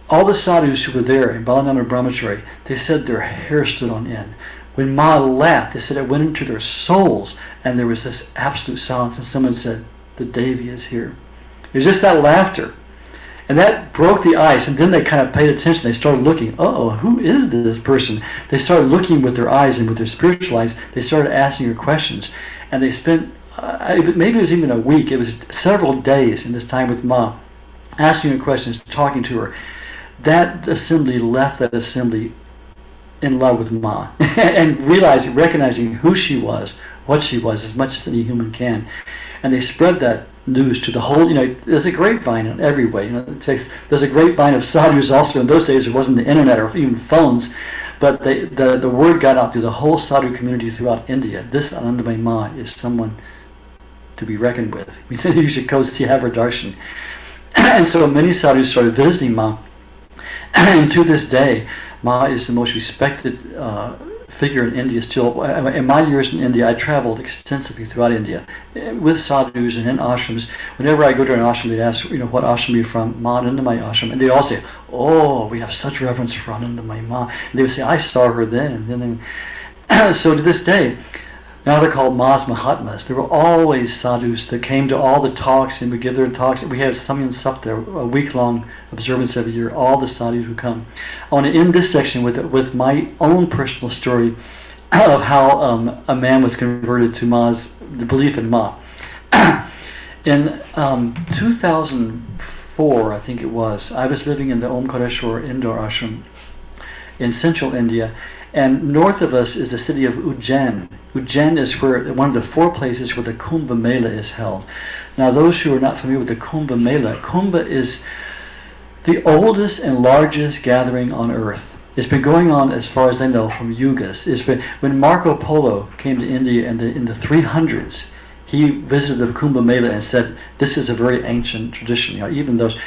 All the sadhus who were there in Balanama Brahmachari, they said their hair stood on end. When Ma laughed, they said it went into their souls, and there was this absolute silence, and someone said, the Devi is here. It was just that laughter. And that broke the ice, and then they kind of paid attention. They started looking, who is this person? They started looking with their eyes and with their spiritual eyes. They started asking her questions. And they spent, maybe it was even a week, it was several days in this time with Ma, asking her questions, talking to her. That assembly left that assembly in love with Ma and recognizing who she was, what she was, as much as any human can. And they spread that news to the whole, there's a grapevine in every way. There's a grapevine of sadhus also. In those days there wasn't the internet or even phones, but the word got out to the whole sadhu community throughout India. This Anandamayi Ma is someone to be reckoned with. You should go see, have her darshan. And so many sadhus started visiting Ma. And to this day, Ma is the most respected figure in India still. In my years in India, I traveled extensively throughout India with sadhus and in ashrams. Whenever I go to an ashram, they'd ask, what ashram are you from? Ma Anandamayi ashram. And they'd all say, oh, we have such reverence for Anandamayi Ma. And they would say, I saw her then. And then so to this day, now they're called Ma's Mahatmas. There were always sadhus that came to all the talks and would give their talks. We had Samyan Sapta, a week-long observance every year, all the sadhus who come. I want to end this section with my own personal story of how a man was converted to the belief in Ma. In 2004, I think it was, I was living in the Omkareshwar indoor ashram in central India. And north of us is the city of Ujjain. Ujjain is one of the four places where the Kumbh Mela is held. Now, those who are not familiar with the Kumbh Mela, Kumbh is the oldest and largest gathering on earth. It's been going on, as far as I know, from yugas. When Marco Polo came to India in the 300s, he visited the Kumbh Mela and said, this is a very ancient tradition. Even those,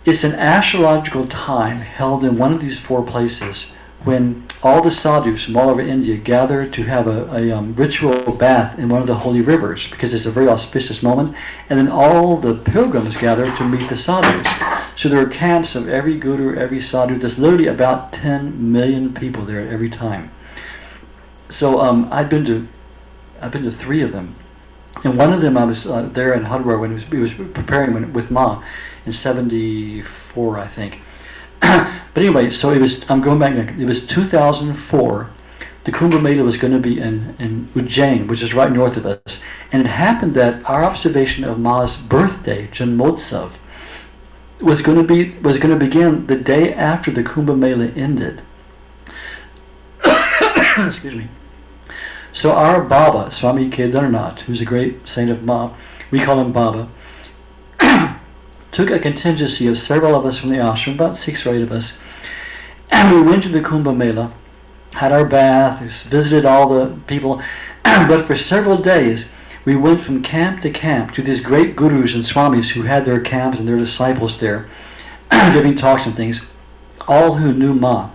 it's an astrological time held in one of these four places when all the sadhus from all over India gather to have a ritual bath in one of the holy rivers, because it's a very auspicious moment, and then all the pilgrims gather to meet the sadhus. So there are camps of every guru, every sadhu. There's literally about 10 million people there at every time. So I've been to three of them, and one of them I was there in Hadwar when he was preparing with Ma in '74, I think. But anyway, so I'm going back now. It was 2004. The Kumbh Mela was going to be in Ujjain, which is right north of us. And it happened that our observation of Ma's birthday, Janmotsav, was going to begin the day after the Kumbh Mela ended. Excuse me. So our Baba, Swami Kedarnath, who's a great saint of Ma, we call him Baba, took a contingency of several of us from the ashram, about 6 or 8 of us, and we went to the Kumbh Mela, had our bath, visited all the people, but for several days we went from camp to camp to these great gurus and swamis who had their camps and their disciples there, giving talks and things, all who knew Ma.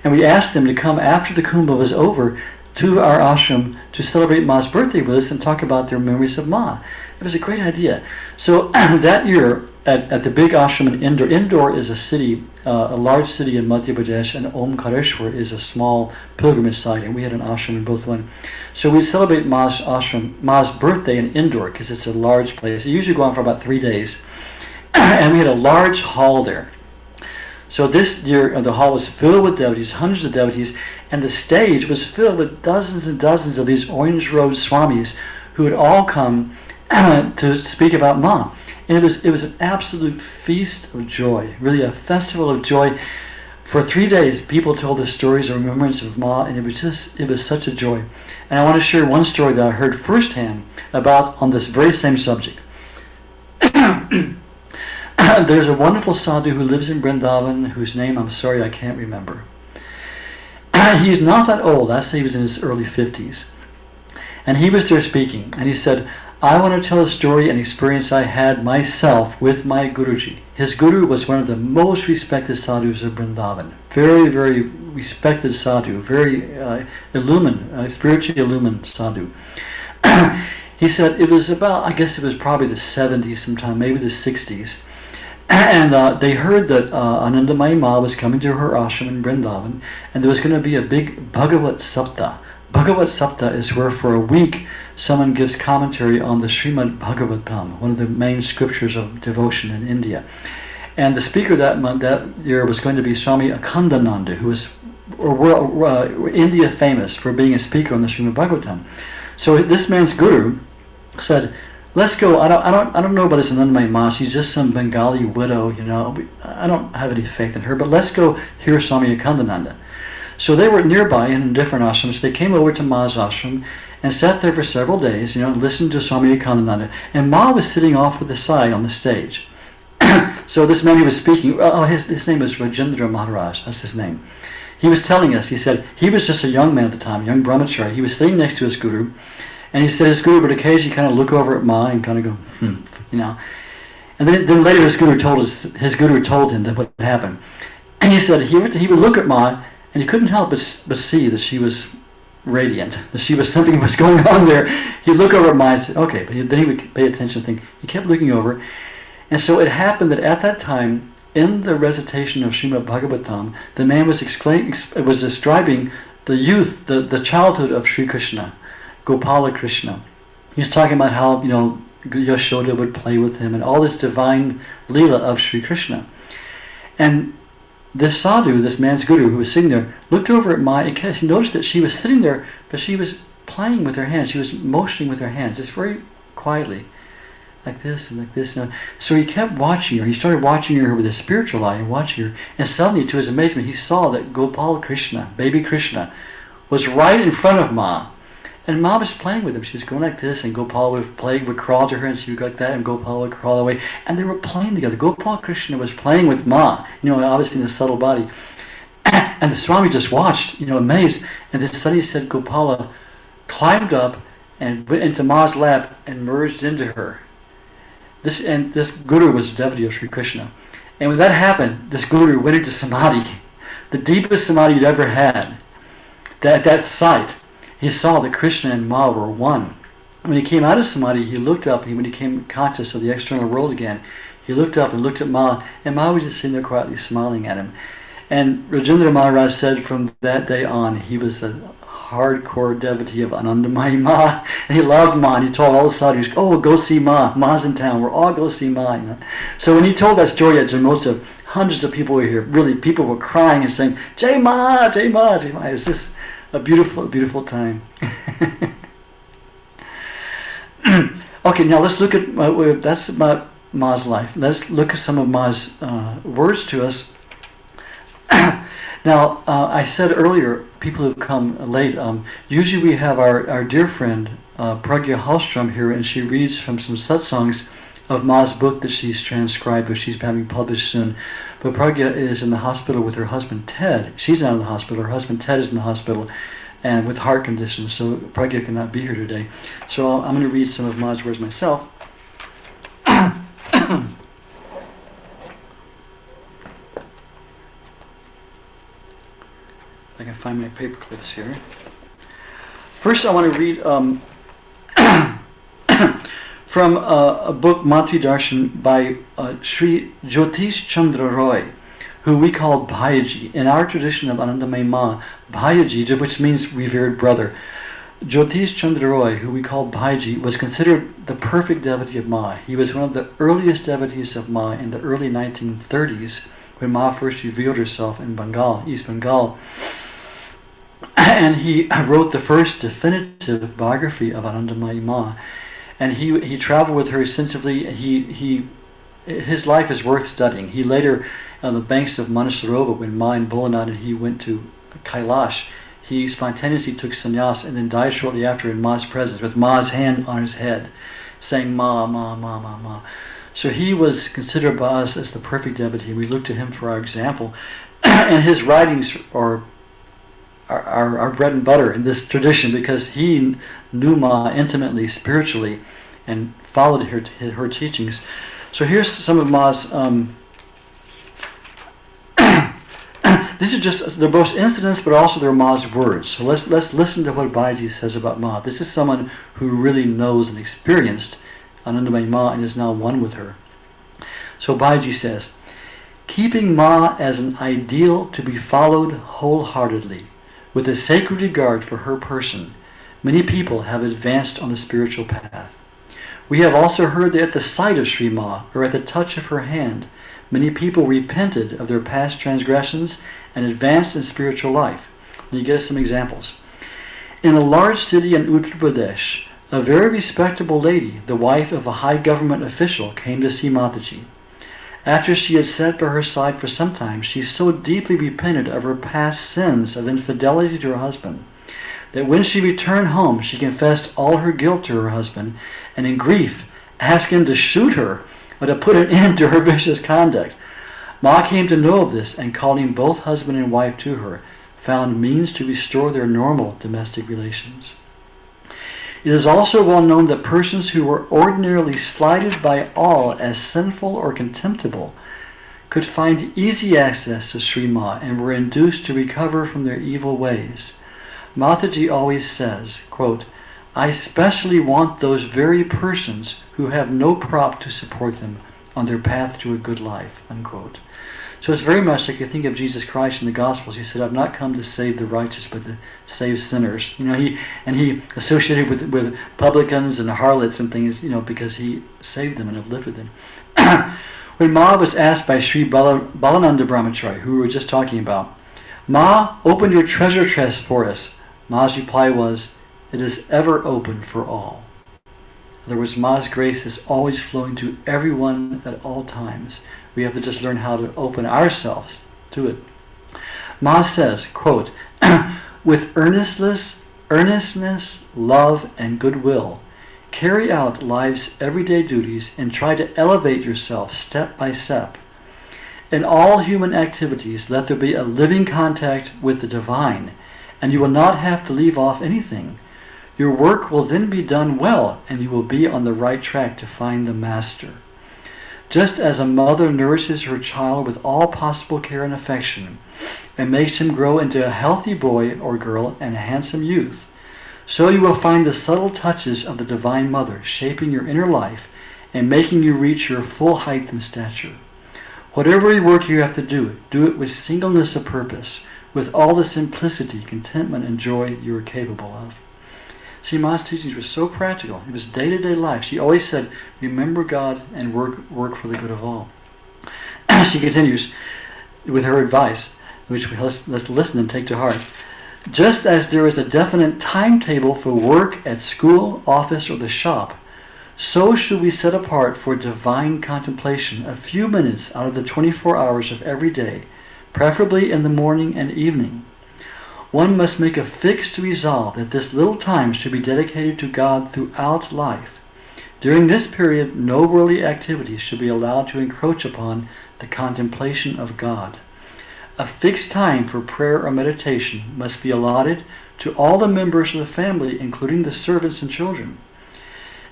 And we asked them to come after the Kumbh was over to our ashram to celebrate Ma's birthday with us and talk about their memories of Ma. It was a great idea. So that year at the big ashram in Indore, Indore is a city, a large city in Madhya Pradesh, and Omkareshwar is a small pilgrimage site, and we had an ashram in both one. So we celebrate Ma's birthday in Indore because it's a large place. It usually go on for about 3 days. And we had a large hall there. So this year the hall was filled with devotees, hundreds of devotees, and the stage was filled with dozens and dozens of these orange-robed swamis who had all come to speak about Ma. And it was an absolute feast of joy, really a festival of joy. For 3 days, people told the stories of remembrance of Ma, and it was such a joy. And I want to share one story that I heard firsthand on this very same subject. There's a wonderful sadhu who lives in Vrindavan, whose name I'm sorry I can't remember. He's not that old. I say he was in his early 50s. And he was there speaking, and he said, I want to tell a story and experience I had myself with my Guruji. His Guru was one of the most respected sadhus of Vrindavan. Very, very respected sadhu, very spiritually illumined sadhu. He said it was about, I guess it was probably the 70s sometime, maybe the 60s. And they heard that Anandamayi Ma was coming to her ashram in Vrindavan, and there was going to be a big Bhagavat Sapta. Bhagavat Sapta is where for a week someone gives commentary on the Srimad Bhagavatam, one of the main scriptures of devotion in India. And the speaker that year was going to be Swami Anandamayi, who was India famous for being a speaker on the Srimad Bhagavatam. So this man's guru said, let's go. I don't know about this Anandamayi Ma. She's just some Bengali widow, I don't have any faith in her, but let's go hear Swami Anandamayi. So they were nearby in different ashrams. They came over to Ma's ashram and sat there for several days, listened to Swami Anandamayi. And Ma was sitting off to the side on the stage. So this man who was speaking, his name is Rajendra Maharaj, that's his name. He was telling us, he said, he was just a young man at the time, young brahmachari. He was sitting next to his guru, and he said his guru would occasionally kind of look over at Ma and kind of go, And then later his guru told him that what happened. And he said he would look at Ma, and he couldn't help but see that she was radiant, that something was going on there. He'd look over at Ma and say, okay, but then he would pay attention and think. He kept looking over. And so it happened that at that time, in the recitation of Srimad Bhagavatam, the man was describing the youth, the childhood of Sri Krishna, Gopala Krishna. He was talking about how, Yashoda would play with him and all this divine Leela of Sri Krishna. And this sadhu, this man's guru who was sitting there, looked over at Ma and he noticed that she was sitting there, but she was playing with her hands. She was motioning with her hands, just very quietly, like this and like this. So he kept watching her. He started watching her with his spiritual eye and watching her. And suddenly, to his amazement, he saw that Gopala Krishna, baby Krishna, was right in front of Ma. And Ma was playing with him. She was going like this, and Gopala would crawl to her, and she would go like that, and Gopala would crawl away. And they were playing together. Gopala Krishna was playing with Ma, obviously in a subtle body. And the Swami just watched, amazed. And then suddenly said Gopala climbed up and went into Ma's lap and merged into her. This guru was a devotee of Sri Krishna. And when that happened, this guru went into samadhi, the deepest samadhi he'd ever had. At that sight, he saw that Krishna and Ma were one. When he came out of samadhi, he looked up, and when he became conscious of the external world again, he looked up and looked at Ma, and Ma was just sitting there quietly smiling at him. And Rajendra Maharaj said from that day on, he was a hardcore devotee of Anandamayi Ma, and he loved Ma, and he told all the sadhus, go see Ma, Ma's in town, we'll all go see Ma. So when he told that story at Jamotsa, hundreds of people were here, really, people were crying and saying, Jai Ma, Jai Ma, Jai Ma. It was just a beautiful, beautiful time. Okay, now let's look at, that's about Ma's life. Let's look at some of Ma's words to us. Now, I said earlier, people who come late, usually we have our dear friend, Pragya Hallstrom here, and she reads from some satsangs of Ma's book that she's transcribed, which she's having published soon. But Pragya is in the hospital with her husband, Ted. She's not in the hospital. Her husband, Ted, is in the hospital and with heart conditions, so Pragya cannot be here today. So I'm going to read some of Ma's words myself. I can find my paper clips here. First, I want to read from a book, Matri Darshan, by Sri Jyotish Chandra Roy, who we call Bhayaji. In our tradition of Anandamayi Ma, Bhayaji, which means revered brother, Jyotish Chandra Roy, who we call Bhayaji, was considered the perfect devotee of Ma. He was one of the earliest devotees of Ma in the early 1930s, when Ma first revealed herself in Bengal, East Bengal. And he wrote the first definitive biography of Anandamayi Ma. And he traveled with her extensively. His life is worth studying. He later, on the banks of Manasarova, when Ma and Bholanand and he went to Kailash, he spontaneously took sannyas and then died shortly after in Ma's presence, with Ma's hand on his head, saying Ma, Ma, Ma, Ma, Ma. So he was considered by us as the perfect devotee. We look to him for our example. And his writings are our bread and butter in this tradition, because he knew Ma intimately, spiritually, and followed her teachings. So here's some of Ma's. These are just they're both incidents, but also they're Ma's words. So let's listen to what Bhayaji says about Ma. This is someone who really knows and experienced Anandamayi Ma and is now one with her. So Bhayaji says, keeping Ma as an ideal to be followed wholeheartedly, with a sacred regard for her person, many people have advanced on the spiritual path. We have also heard that at the sight of Sri Ma, or at the touch of her hand, many people repented of their past transgressions and advanced in spiritual life. And you get us some examples. In a large city in Uttar Pradesh, a very respectable lady, the wife of a high government official, came to see Mataji. After she had sat by her side for some time, she so deeply repented of her past sins of infidelity to her husband, that when she returned home, she confessed all her guilt to her husband, and in grief asked him to shoot her, or to put an end to her vicious conduct. Ma came to know of this, and calling both husband and wife to her, found means to restore their normal domestic relations. It is also well known that persons who were ordinarily slighted by all as sinful or contemptible could find easy access to Sri Ma and were induced to recover from their evil ways. Mataji always says, quote, I especially want those very persons who have no prop to support them on their path to a good life, unquote. So it's very much like you think of Jesus Christ in the Gospels. He said, I've not come to save the righteous, but to save sinners. You know, he associated with publicans and harlots and things, because he saved them and uplifted them. When Ma was asked by Sri Balananda Brahmachari, who we were just talking about, Ma, open your treasure chest for us. Ma's reply was, it is ever open for all. In other words, Ma's grace is always flowing to everyone at all times. We have to just learn how to open ourselves to it. Ma says, quote, with earnestness, love, and goodwill, carry out life's everyday duties and try to elevate yourself step by step. In all human activities, let there be a living contact with the divine, and you will not have to leave off anything. Your work will then be done well, and you will be on the right track to find the master. Just as a mother nourishes her child with all possible care and affection, and makes him grow into a healthy boy or girl and a handsome youth, so you will find the subtle touches of the Divine Mother shaping your inner life and making you reach your full height and stature. Whatever work you have to do it with singleness of purpose, with all the simplicity, contentment, and joy you are capable of. See, Ma's teachings were so practical. It was day-to-day life. She always said, remember God and work for the good of all. She continues with her advice, which let's listen and take to heart. Just as there is a definite timetable for work at school, office, or the shop, so should we set apart for divine contemplation a few minutes out of the 24 hours of every day, preferably in the morning and evening. One must make a fixed resolve that this little time should be dedicated to God throughout life. During this period, no worldly activities should be allowed to encroach upon the contemplation of God. A fixed time for prayer or meditation must be allotted to all the members of the family, including the servants and children.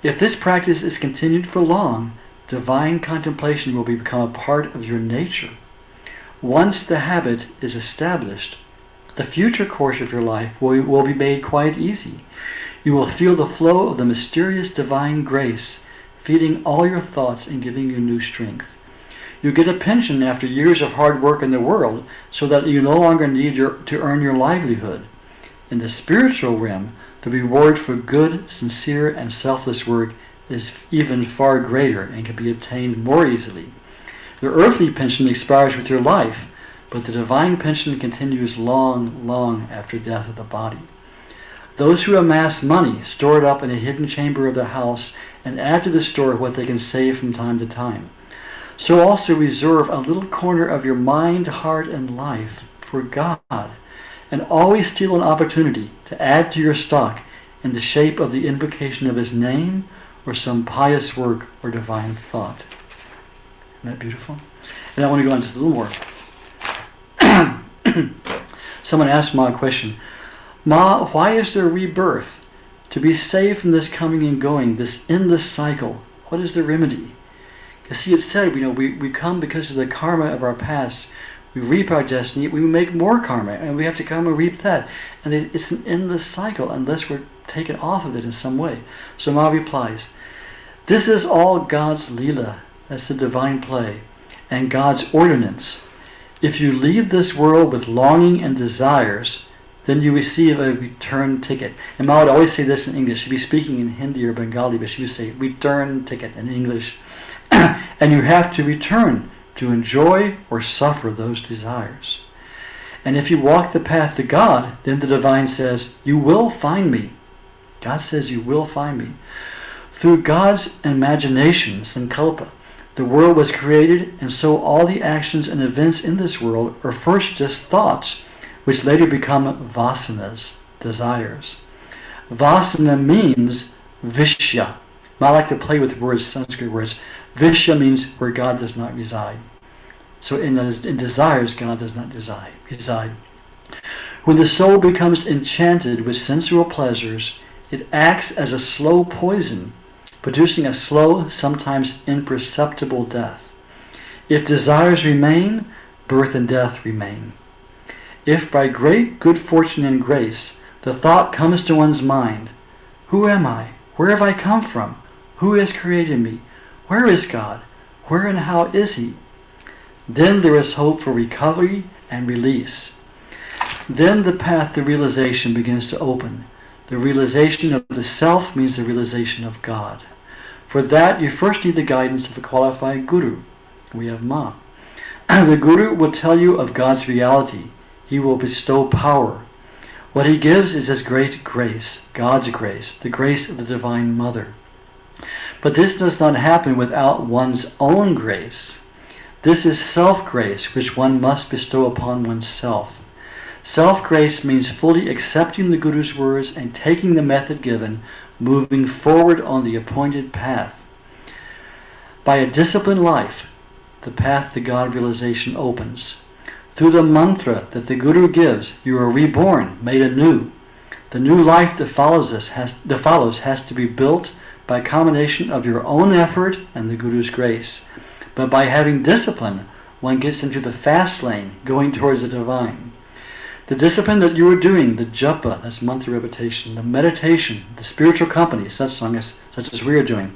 If this practice is continued for long, divine contemplation will become a part of your nature. Once the habit is established, the future course of your life will be made quite easy. You will feel the flow of the mysterious divine grace, feeding all your thoughts and giving you new strength. You get a pension after years of hard work in the world, so that you no longer need to earn your livelihood. In the spiritual realm, the reward for good, sincere, and selfless work is even far greater and can be obtained more easily. Your earthly pension expires with your life, but the divine pension continues long, long after death of the body. Those who amass money store it up in a hidden chamber of their house and add to the store what they can save from time to time. So also reserve a little corner of your mind, heart, and life for God, and always steal an opportunity to add to your stock in the shape of the invocation of His name or some pious work or divine thought. Isn't that beautiful? And I want to go on just a little more. Someone asked Ma a question. Ma, why is there rebirth? To be saved from this coming and going, this endless cycle, what is the remedy? You see, it said, we come because of the karma of our past. We reap our destiny, we make more karma, and we have to come and reap that. And it's an endless cycle unless we're taken off of it in some way. So Ma replies, this is all God's Leela, that's the divine play, and God's ordinance. If you leave this world with longing and desires, then you receive a return ticket. And Ma would always say this in English. She'd be speaking in Hindi or Bengali, but she would say return ticket in English. And you have to return to enjoy or suffer those desires. And if you walk the path to God, then the divine says, you will find me. God says you will find me. Through God's imagination, sankalpa, the world was created, and so all the actions and events in this world are first just thoughts, which later become vasanas, desires. Vasana means vishya. I like to play with words, Sanskrit words. Vishya means where God does not reside. So in desires, God does not reside. When the soul becomes enchanted with sensual pleasures, it acts as a slow poison, producing a slow, sometimes imperceptible death. If desires remain, birth and death remain. If by great good fortune and grace, the thought comes to one's mind, who am I? Where have I come from? Who has created me? Where is God? Where and how is He? Then there is hope for recovery and release. Then the path to realization begins to open. The realization of the self means the realization of God. For that, you first need the guidance of a qualified guru. We have Ma. The guru will tell you of God's reality. He will bestow power. What he gives is His great grace, God's grace, the grace of the Divine Mother. But this does not happen without one's own grace. This is self-grace, which one must bestow upon oneself. Self-grace means fully accepting the Guru's words and taking the method given, moving forward on the appointed path. By a disciplined life, the path to God realization opens. Through the mantra that the Guru gives, you are reborn, made anew. The new life that follows has to be built by a combination of your own effort and the Guru's grace. But by having discipline, one gets into the fast lane, going towards the divine. The discipline that you are doing, the japa, that's mantra repetition, the meditation, the spiritual company, satsang, such as we are doing,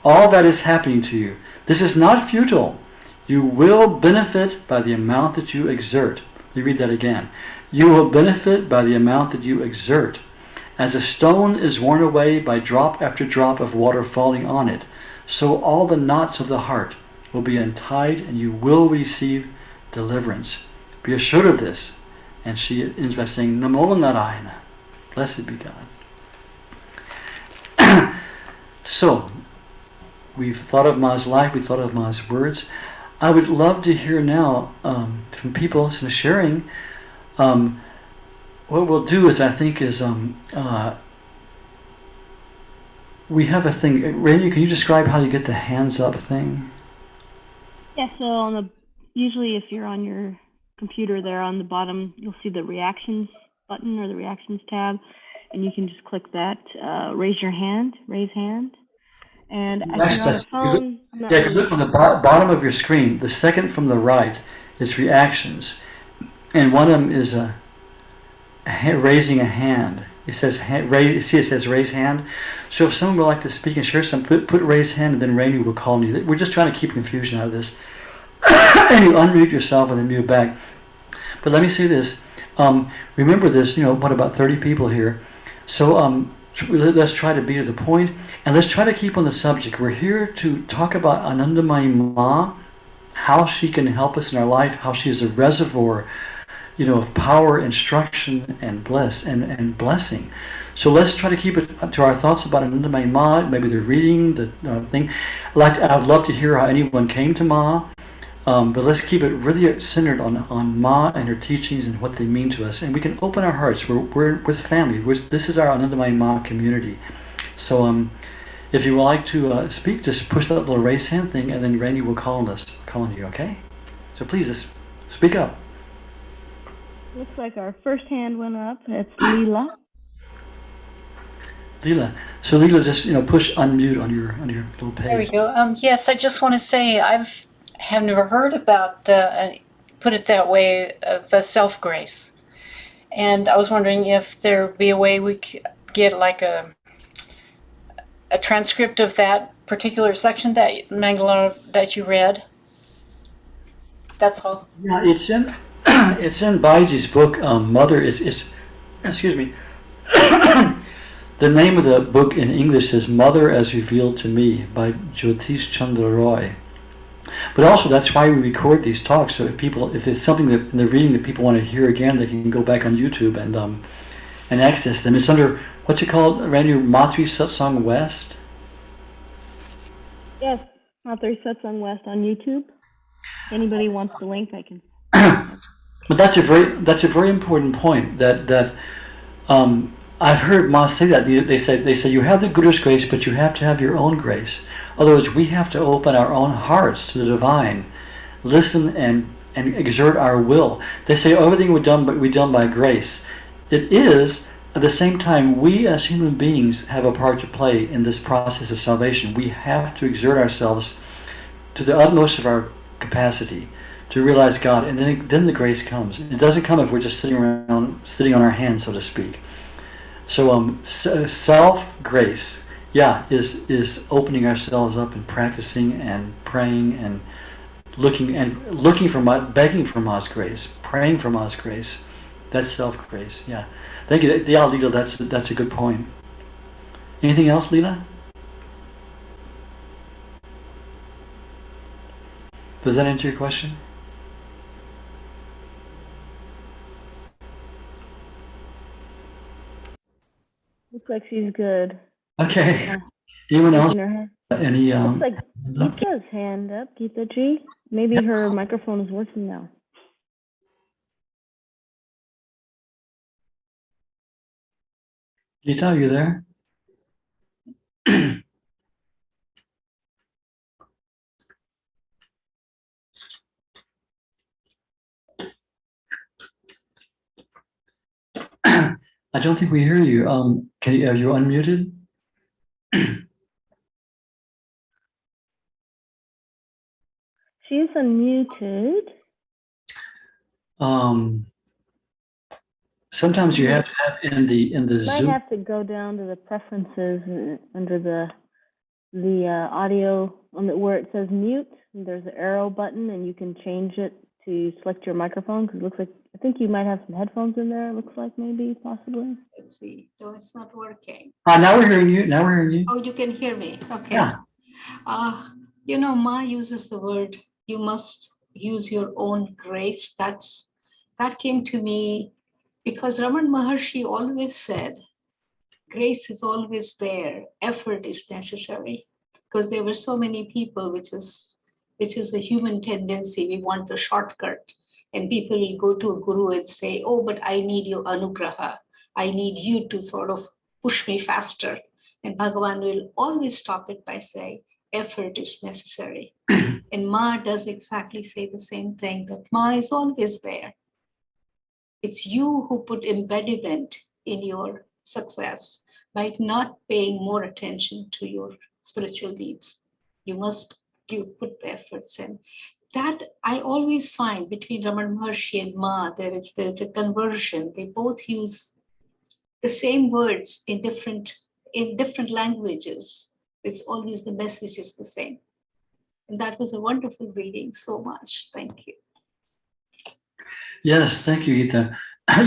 all that is happening to you. This is not futile. You will benefit by the amount that you exert. Let me read that again. You will benefit by the amount that you exert. As a stone is worn away by drop after drop of water falling on it, so all the knots of the heart will be untied and you will receive deliverance. Be assured of this. And she ends by saying, Namo Narayana. Blessed be God. So, we've thought of Ma's life, we thought of Ma's words. I would love to hear now from people sharing. What we'll do is, I think, is we have a thing. Rainu, can you describe how you get the hands up thing? Yeah, so usually if you're on your computer there on the bottom, you'll see the reactions button or the reactions tab, and you can just click that, raise hand. And if you're on a phone, if you look on the bottom of your screen, the second from the right is reactions. And one of them is raising a hand. It says raise. See, it says raise hand. So if someone would like to speak and share something, put raise hand, and then Rainey will call you. We're just trying to keep confusion out of this. And you unmute yourself and then mute back. But let me say this. Remember this. What about 30 people here? So let's try to be to the point, and let's try to keep on the subject. We're here to talk about Anandamayi Ma, how she can help us in our life, how she is a reservoir, of power, instruction, and blessing. So let's try to keep it to our thoughts about Anandamayi Ma. Maybe they're reading the thing. I'd love to hear how anyone came to Ma, but let's keep it really centered on Ma and her teachings and what they mean to us. And we can open our hearts. We're with family. This is our Anandamayi Ma community. So if you would like to speak, just push that little raise hand thing, and then Rainey will call on you. Okay? So please, just speak up. Looks like our first hand went up. It's Leela. Leela. So Leela, just push unmute on your little page. There we go. Yes, I just want to say have never heard about, put it that way, the self-grace. And I was wondering if there would be a way we could get like a transcript of that particular section that Mangalore that you read. That's all. Yeah, it's in Baiji's book. Mother is excuse me. The name of the book in English is Mother as Revealed to Me by Jyotish Chandra Roy. But also that's why we record these talks. So if there's something that in the reading that people want to hear again, they can go back on YouTube and access them. It's under what's it called, Randy? Matri Satsang West. Yes, Matri Satsang West on YouTube. If anybody wants the link, I can. But that's a very important point that I've heard Ma say that. They say you have the Guru's grace, but you have to have your own grace. In other words, we have to open our own hearts to the divine, listen and exert our will. They say everything we done by grace. It is. At the same time, we as human beings have a part to play in this process of salvation. We have to exert ourselves to the utmost of our capacity to realize God, and then the grace comes. It doesn't come if we're just sitting on our hands, so to speak. So self-grace, is opening ourselves up and practicing and praying and looking for begging for Ma's grace, praying for Ma's grace. That's self-grace. Yeah. Thank you. Yeah, Leela, that's a good point. Anything else, Leela? Does that answer your question? Looks like she's good. Okay. Anyone else? Any? Looks like Geeta's hand up. Geeta G. Maybe her microphone is working now. Geeta, are you there? I don't think we hear you. Are you unmuted? She's unmuted. Sometimes you have to have in the Might Zoom. have to go down to the preferences under the audio where it says mute. There's an arrow button, and you can change it to select your microphone. Because it looks like I think you might have some headphones in there. It looks like maybe possibly. Let's see. No, it's not working. Now we're hearing you. Now we're hearing you. Oh, you can hear me. Okay. Yeah. Ma uses the word, you must use your own grace. That came to me because Raman Maharshi always said, grace is always there, effort is necessary. Because there were so many people, which is a human tendency. We want the shortcut. And people will go to a guru and say, oh, but I need your anugraha. I need you to sort of push me faster. And Bhagavan will always stop it by saying, effort is necessary. And Ma does exactly say the same thing, that Ma is always there. It's you who put impediment in your success by not paying more attention to your spiritual needs. You must put the efforts in. that I always find between Ramana Maharshi and Ma, there's a conversion. They both use the same words in different languages. It's always the message is the same. And that was a wonderful reading. So much. Thank you. Yes, thank you, Gita.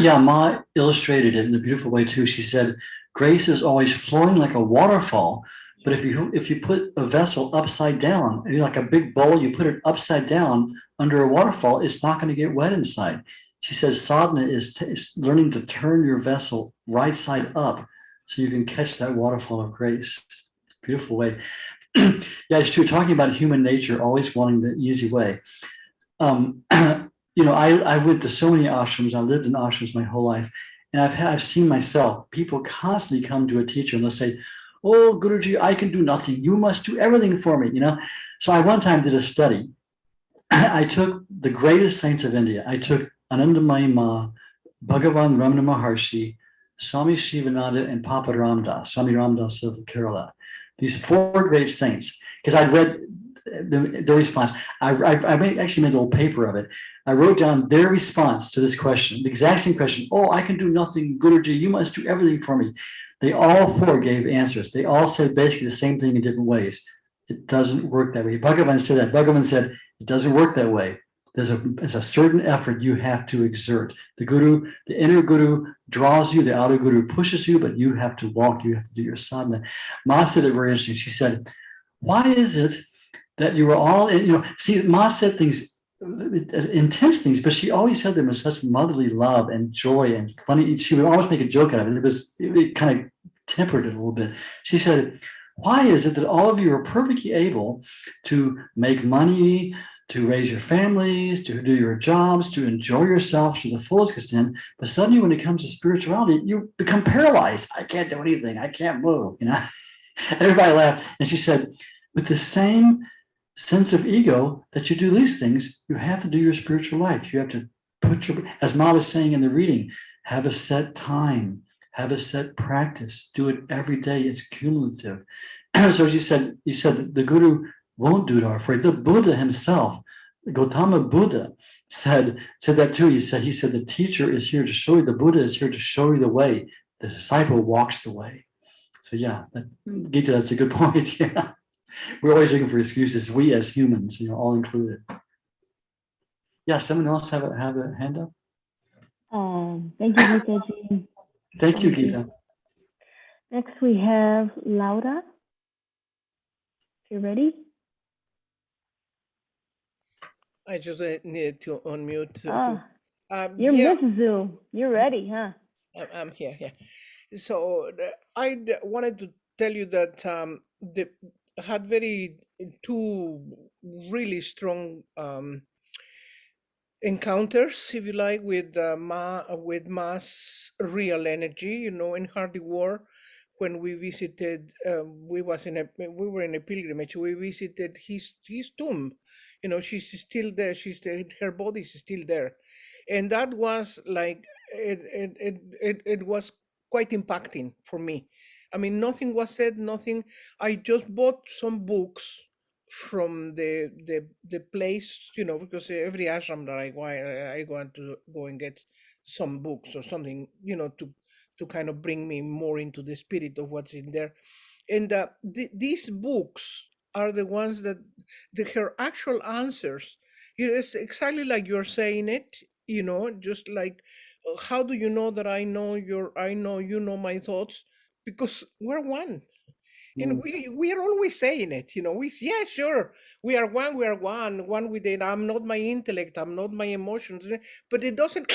Yeah, Ma illustrated it in a beautiful way too. She said, grace is always flowing like a waterfall. But if you put a vessel upside down, like a big bowl, you put it upside down under a waterfall, it's not going to get wet inside. She says sadhana is learning to turn your vessel right side up so you can catch that waterfall of grace. It's a beautiful way. Yeah, it's true. Talking about human nature, always wanting the easy way. I went to so many ashrams. I lived in ashrams my whole life. And I've seen myself, people constantly come to a teacher and they'll say, oh, Guruji, I can do nothing. You must do everything for me, So I one time did a study. I took the greatest saints of India. I took Anandamayi Ma, Bhagavan Ramana Maharshi, Swami Shivananda, and Papa Ramdas, Swami Ramdas of Kerala. These 4 great saints, because I'd read the response. I actually made a little paper of it. I wrote down their response to this question, the exact same question. Oh, I can do nothing, Guruji, you must do everything for me. They all 4 gave answers. They all said basically the same thing in different ways. It doesn't work that way. Bhagavan said that. Bhagavan said, it doesn't work that way. There's a certain effort you have to exert. The guru, the inner guru draws you, the outer guru pushes you, but you have to walk, you have to do your sadhana. Ma said it very interesting. She said, why is it that you were all, see, Ma said things, intense things, but she always said them with such motherly love and joy and funny. She would always make a joke out of it. It kind of tempered it a little bit. She said, why is it that all of you are perfectly able to make money, to raise your families, to do your jobs, to enjoy yourself to the fullest extent, but suddenly when it comes to spirituality, you become paralyzed. I can't do anything. I can't move, Everybody laughed. And she said, with the same sense of ego that you do these things, you have to do your spiritual life. You have to put as Ma was saying in the reading, have a set time, have a set practice, do it every day. It's cumulative. So you said the guru won't do it or afraid. The Buddha himself, Gautama Buddha, said that too. He said the teacher is here to show you, the Buddha is here to show you the way. The disciple walks the way. So yeah, Gita, that's a good point. Yeah. We're always looking for excuses. We as humans, all included. Yeah, someone else have a hand up? Thank you, Gita ji. Thank you, Gita. Next we have Laura. If you're ready. I just needed to unmute. You're Miss Zoom. You're ready, huh? I'm here, yeah. So I wanted to tell you that had two really strong encounters, if you like, with Ma's real energy, in Hardy War. When we visited, we were in a pilgrimage. We visited his tomb. She's still there. Her body is still there, and that was like it was quite impacting for me. I mean, nothing was said, nothing. I just bought some books from the place, because every ashram that I want to go and get some books or something, to kind of bring me more into the spirit of what's in there. And these books are the ones that her actual answers, it's exactly like you're saying it, just like, how do you know that I know you know my thoughts? Because we're one. And we are always saying it, yeah, sure, we are one with it. I'm not my intellect, I'm not my emotions, but it doesn't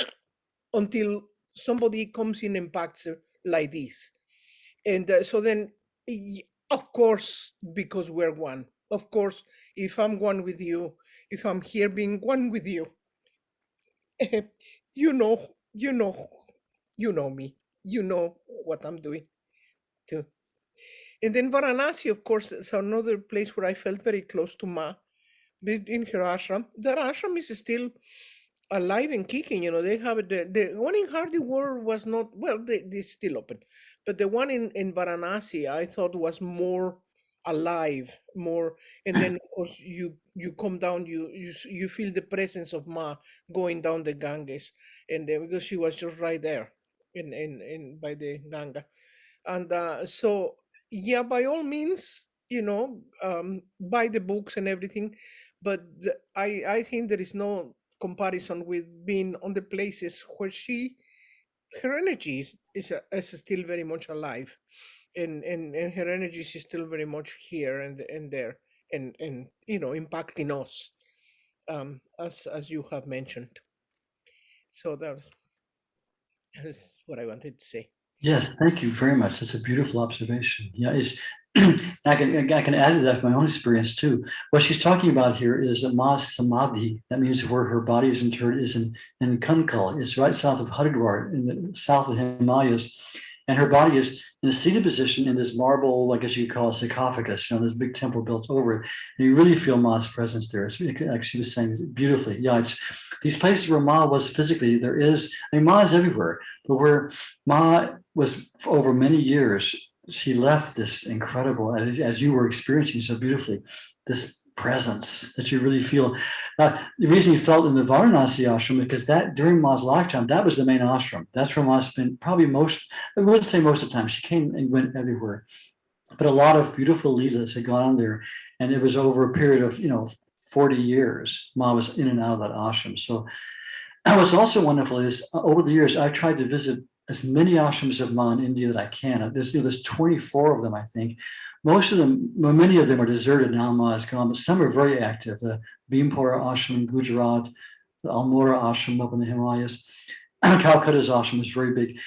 until somebody comes in and impacts like this. And so then, of course, because we're one, of course, if I'm one with you, if I'm here being one with you, you know me, you know what I'm doing too. And then Varanasi, of course, is another place where I felt very close to Ma, in her ashram. That ashram is still alive and kicking. They have the one in Hardy War was not, well, they're still open, but the one in Varanasi, I thought was more alive more. And then of course you come down, you feel the presence of Ma going down the Ganges, and then because she was just right there in by the Ganga. And so yeah, by all means, buy the books and everything, but I think there is no comparison with being on the places where her energy is still very much alive, and her energy is still very much here and there, and impacting us, as you have mentioned. So that's what I wanted to say. Yes, thank you very much. That's a beautiful observation. Yeah, it's I can add to that my own experience too. What she's talking about here is a Ma's Samadhi. That means where her body is interred is in Kankal. It's right south of Haridwar, in the south of the Himalayas. And her body is in a seated position in this marble, I guess you call it sarcophagus, this big temple built over it. And you really feel Ma's presence there. It's like she was saying beautifully. Yeah, it's these places where Ma was physically, Ma is everywhere, but where Ma was for over many years, she left this incredible, as you were experiencing so beautifully, this presence that you really feel. The reason you felt in the Varanasi ashram, because that during Ma's lifetime, that was the main ashram. That's where Ma spent probably I wouldn't say most of the time, she came and went everywhere, but a lot of beautiful leelas had gone on there. And it was over a period of, 40 years, Ma was in and out of that ashram. So what's also wonderful is over the years, I've tried to visit as many ashrams of Ma in India that I can. There's 24 of them, I think. Most of them, many of them are deserted now. Ma is gone, but some are very active. The Bhimpura ashram in Gujarat, the Almora ashram up in the Himalayas, Calcutta's ashram is very big.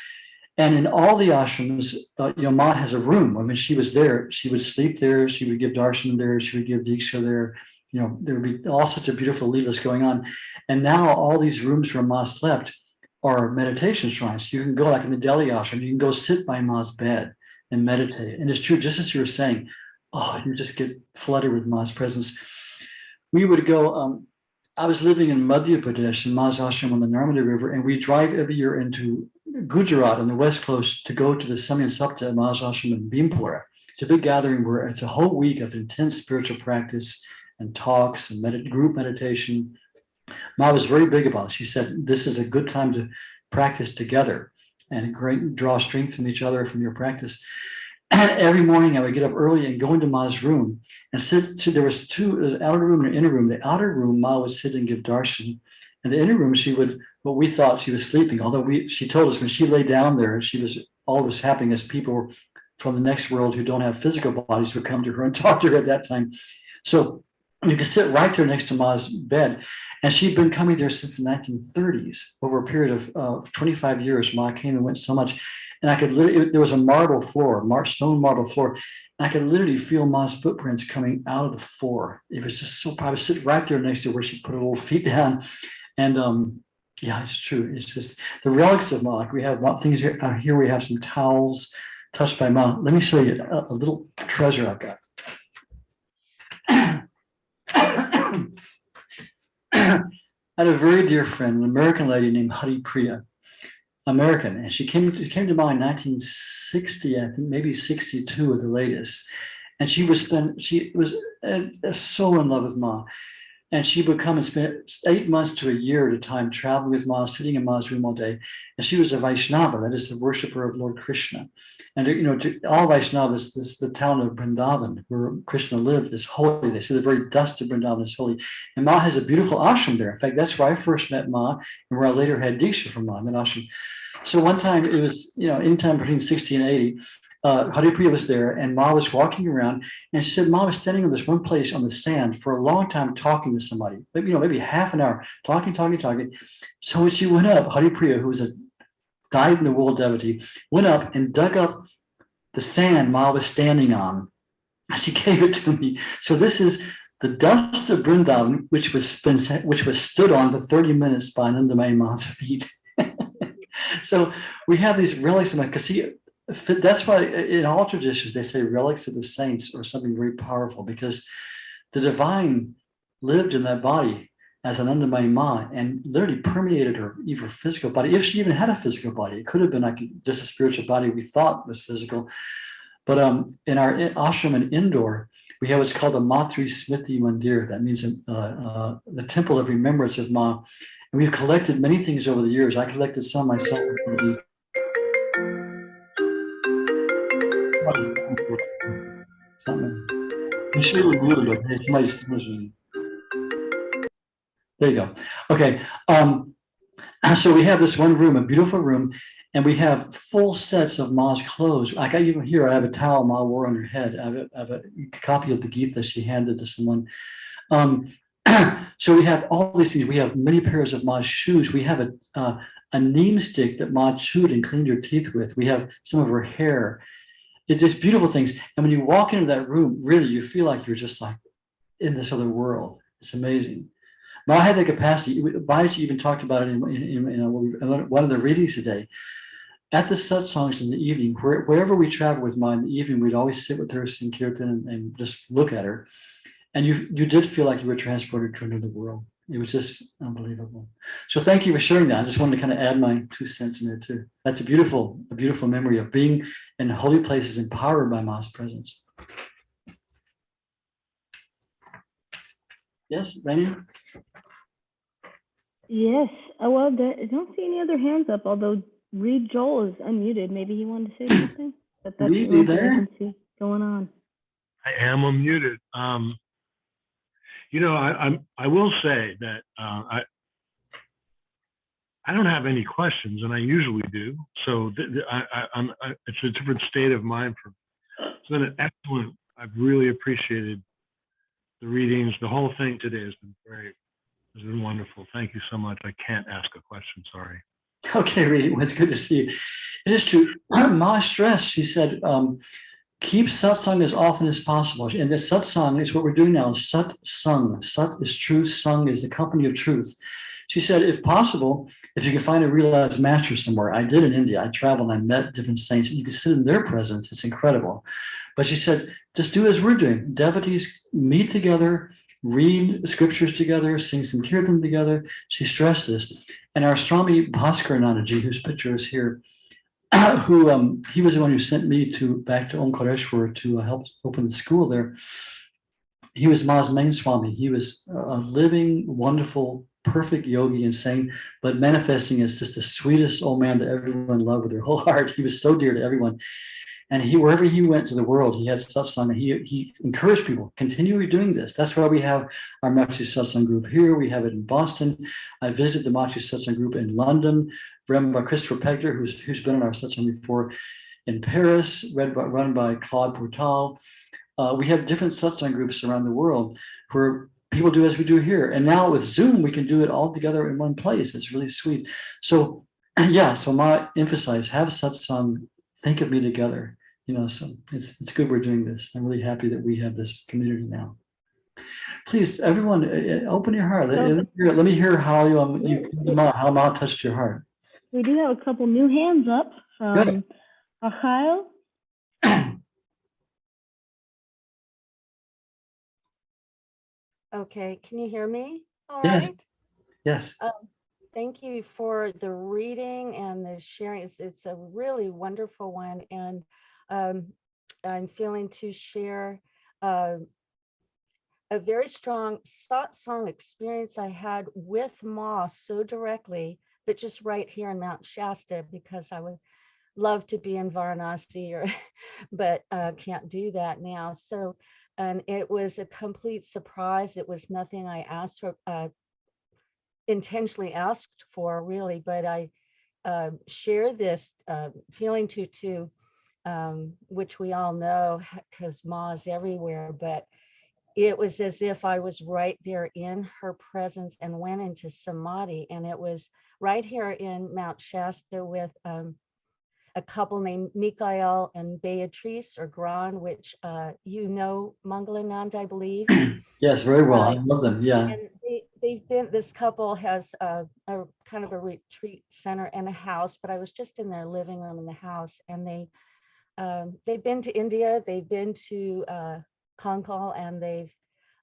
And in all the ashrams, Ma has a room. I mean, she was there. She would sleep there. She would give darshan there. She would give diksha there. There would be all sorts of beautiful leelas going on. And now all these rooms where Ma slept are meditation shrines. You can go, like in the Delhi ashram, you can go sit by Ma's bed and meditate. And it's true, just as you were saying, you just get flooded with Ma's presence. We would go, I was living in Madhya Pradesh in Ma's ashram on the Narmada River, and we drive every year into Gujarat on the west coast to go to the Samyan Sapta at Ma's ashram in Bhimpura. It's a big gathering where it's a whole week of intense spiritual practice and talks and group meditation. Ma was very big about it. She said, this is a good time to practice together and draw strength from each other from your practice. And every morning I would get up early and go into Ma's room and sit. There was an outer room and an inner room. The outer room, Ma would sit and give darshan. And the inner room, what we thought she was sleeping, although she told us when she lay down there, all was happening as people from the next world who don't have physical bodies would come to her and talk to her at that time. So you could sit right there next to Ma's bed. And she'd been coming there since the 1930s. Over a period of 25 years, Ma came and went so much. And I could literally, there was a marble floor, stone marble floor. And I could literally feel Ma's footprints coming out of the floor. It was just so, I would sit right there next to where she put her little feet down. And yeah, it's true. It's just the relics of Ma. Like we have things here, we have some towels touched by Ma. Let me show you a little treasure I've got. I had a very dear friend, an American lady named Hari Priya, American, and she came to mind in 1960, I think maybe 62 at the latest, and she was so in love with Ma, and she would come and spend 8 months to a year at a time traveling with Ma, sitting in Ma's room all day, and she was a Vaishnava, that is the worshiper of Lord Krishna. And to all Vaishnavas, the town of Vrindavan, where Krishna lived, is holy. They say the very dust of Vrindavan is holy. And Ma has a beautiful ashram there. In fact, that's where I first met Ma, and where I later had diksha from Ma in that ashram. So one time, it was, anytime between 60 and 80, Hari Priya was there, and Ma was walking around, and she said Ma was standing in this one place on the sand for a long time talking to somebody, maybe half an hour, talking. So when she went up, Hari Priya, who was a dyed-in-the-wool devotee, went up and dug up the sand Ma was standing on. She gave it to me. So this is the dust of Vrindavan, which was stood on for 30 minutes by Anandamayi Ma's feet. So we have these relics of, because that's why in all traditions they say relics of the saints or something very powerful, because the divine lived in that body as Anandamayi Ma and literally permeated her even physical body. If she even had a physical body, it could have been like just a spiritual body we thought was physical. But in our ashram and indoor, we have what's called the Matri Smriti Mandir. That means the temple of remembrance of Ma. And we've collected many things over the years. I collected some myself. Something. I'm sure it was really good. Hey, there you go. Okay. So we have this one room, a beautiful room, and we have full sets of Ma's clothes. Like I even here, I have a towel Ma wore on her head. I have a copy of the Gita she handed to someone. So we have all these things. We have many pairs of Ma's shoes. We have a neem stick that Ma chewed and cleaned her teeth with. We have some of her hair. It's just beautiful things. And when you walk into that room, really, you feel like you're just like in this other world. It's amazing. Ma had the capacity. Baiji even talked about it in one of the readings today. At the satsangs in the evening, wherever we travel with Ma in the evening, we'd always sit with her, sing Kirtan, and just look at her. And you did feel like you were transported to another world. It was just unbelievable. So thank you for sharing that. I just wanted to kind of add my 2 cents in there too. That's a beautiful memory of being in holy places empowered by Ma's presence. Yes, Rainy? Yes. Well, I don't see any other hands up, although Reed Joel is unmuted. Maybe he wanted to say something. But that's Reed, the you only thing I there? can see going on. I am unmuted. I will say that I don't have any questions, and I usually do. So it's a different state of mind for me. It's been an excellent. I've really appreciated the readings. The whole thing today has been great. It's been wonderful. Thank you so much. I can't ask a question. Sorry. Okay, Reed, well, it's good to see you. It is true. Ma stressed, she said, keep satsang as often as possible. And the satsang is what we're doing now. Satsang. Sat is truth. Sang is the company of truth. She said, if possible, if you can find a realized master somewhere. I did in India. I traveled and I met different saints. You can sit in their presence. It's incredible. But she said, just do as we're doing. Devotees meet together, read scriptures together, sing some kirtan together. She stressed this. And our Swami Bhaskaranandaji, whose picture is here, he was the one who sent me back to Omkareshwar to help open the school there. He was Ma's main Swami. He was a living, wonderful, perfect yogi and saint, but manifesting as just the sweetest old man that everyone loved with their whole heart. He was so dear to everyone. And wherever he went to the world, he had satsang. He encouraged people, continue doing this. That's why we have our Matri Satsang group here. We have it in Boston. I visited the Matri Satsang group in London, run by Christopher Pegler, who's been in our satsang before, in Paris, run by Claude Portal. We have different satsang groups around the world where people do as we do here. And now with Zoom, we can do it all together in one place. It's really sweet. So yeah, so Ma emphasized, have satsang, think of me together. So it's good we're doing this. I'm really happy that we have this community now. Please, everyone, open your heart. Let me hear how how Ma touched your heart. We do have a couple new hands up from Rachael. Okay, can you hear me? All Yes. right. Yes. Thank you for the reading and the sharing. It's a really wonderful one, and I'm feeling to share a very strong satsang experience I had with Ma so directly, but just right here in Mount Shasta, because I would love to be in Varanasi, but can't do that now. So, and it was a complete surprise. It was nothing I asked for, intentionally asked for, really, but I share this feeling to which we all know, because Ma is everywhere, but it was as if I was right there in her presence and went into samadhi. And it was right here in Mount Shasta with a couple named Mikael and Beatrice, or Gran, which Mangalananda, I believe. Yes, very well. I love them. Yeah. And this couple has a kind of a retreat center and a house, but I was just in their living room in the house, and they've been to India, they've been to Kankal, and they've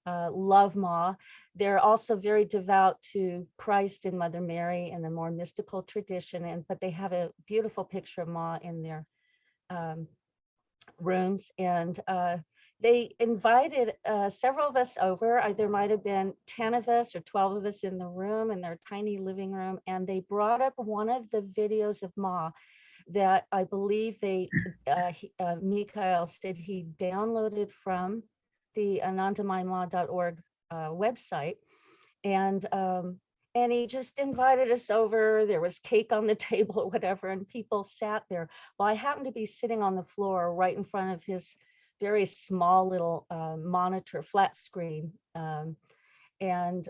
love Ma. They're also very devout to Christ and Mother Mary in the more mystical tradition, but they have a beautiful picture of Ma in their rooms, and they invited several of us over. There might have been 10 of us or 12 of us in the room, in their tiny living room, and they brought up one of the videos of Ma that I believe Mikhail said he downloaded from the anandamayi.org website. And he just invited us over. There was cake on the table or whatever, and people sat there. Well, I happened to be sitting on the floor right in front of his very small little monitor, flat screen. And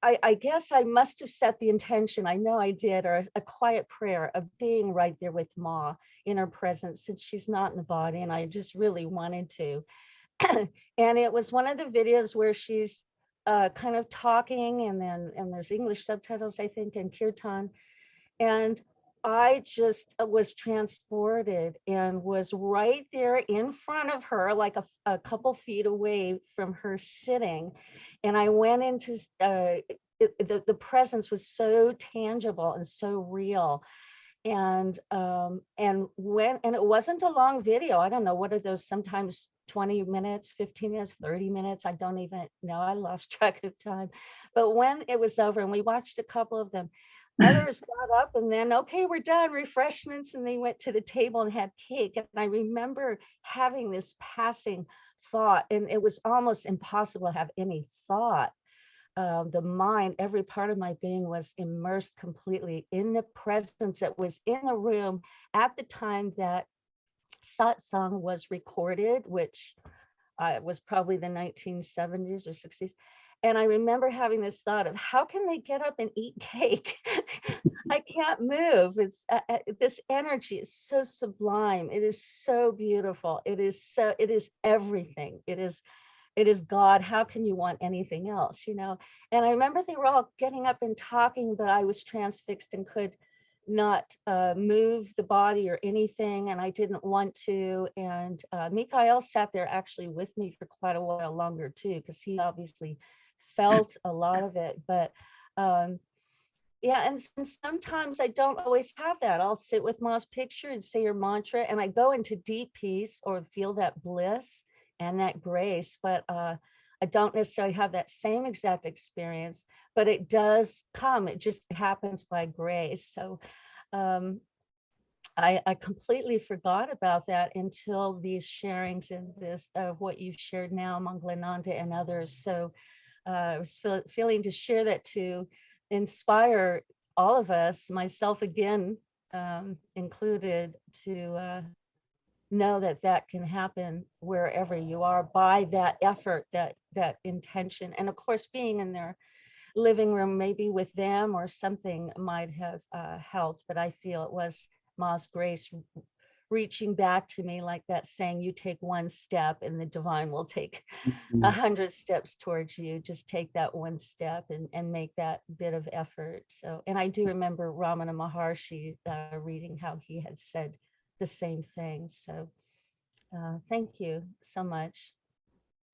I guess I must have set the intention, I know I did, or a quiet prayer of being right there with Ma in her presence, since she's not in the body, and I just really wanted to. And it was one of the videos where she's kind of talking, and there's English subtitles, I think, and Kirtan. And I just was transported and was right there in front of her, like a couple feet away from her sitting. And I went into, the presence was so tangible and so real. And it wasn't a long video. I don't know, what are those, sometimes 20 minutes, 15 minutes, 30 minutes. I don't even know. I lost track of time. But when it was over and we watched a couple of them, others got up and then, okay, we're done, refreshments. And they went to the table and had cake. And I remember having this passing thought, and it was almost impossible to have any thought. The mind, every part of my being was immersed completely in the presence that was in the room at the time that Satsang was recorded, which was probably the 1970s or 60s. And I remember having this thought of, how can they get up and eat cake? I can't move. It's this energy is so sublime. It is so beautiful. It is everything. It is God. How can you want anything else, you know? And I remember they were all getting up and talking, but I was transfixed and could not move the body or anything, and I didn't want to. And Mikhail sat there actually with me for quite a while longer too, because he obviously felt a lot of it. But yeah, and sometimes I don't always have that. I'll sit with Ma's picture and say your mantra, and I go into deep peace or feel that bliss and that grace, but I don't necessarily have that same exact experience, but it does come. It just happens by grace. So I completely forgot about that until these sharings and this what you've shared now among Gyanananda and others. So I was feeling to share that, to inspire all of us, myself again included, to know that that can happen wherever you are by that effort, that intention. And of course, being in their living room, maybe with them or something might have helped, but I feel it was Ma's grace reaching back to me, like that saying, you take one step and the divine will take 100 steps towards you. Just take that one step and make that bit of effort. So, and I do remember Ramana Maharshi reading how he had said the same thing. So thank you so much.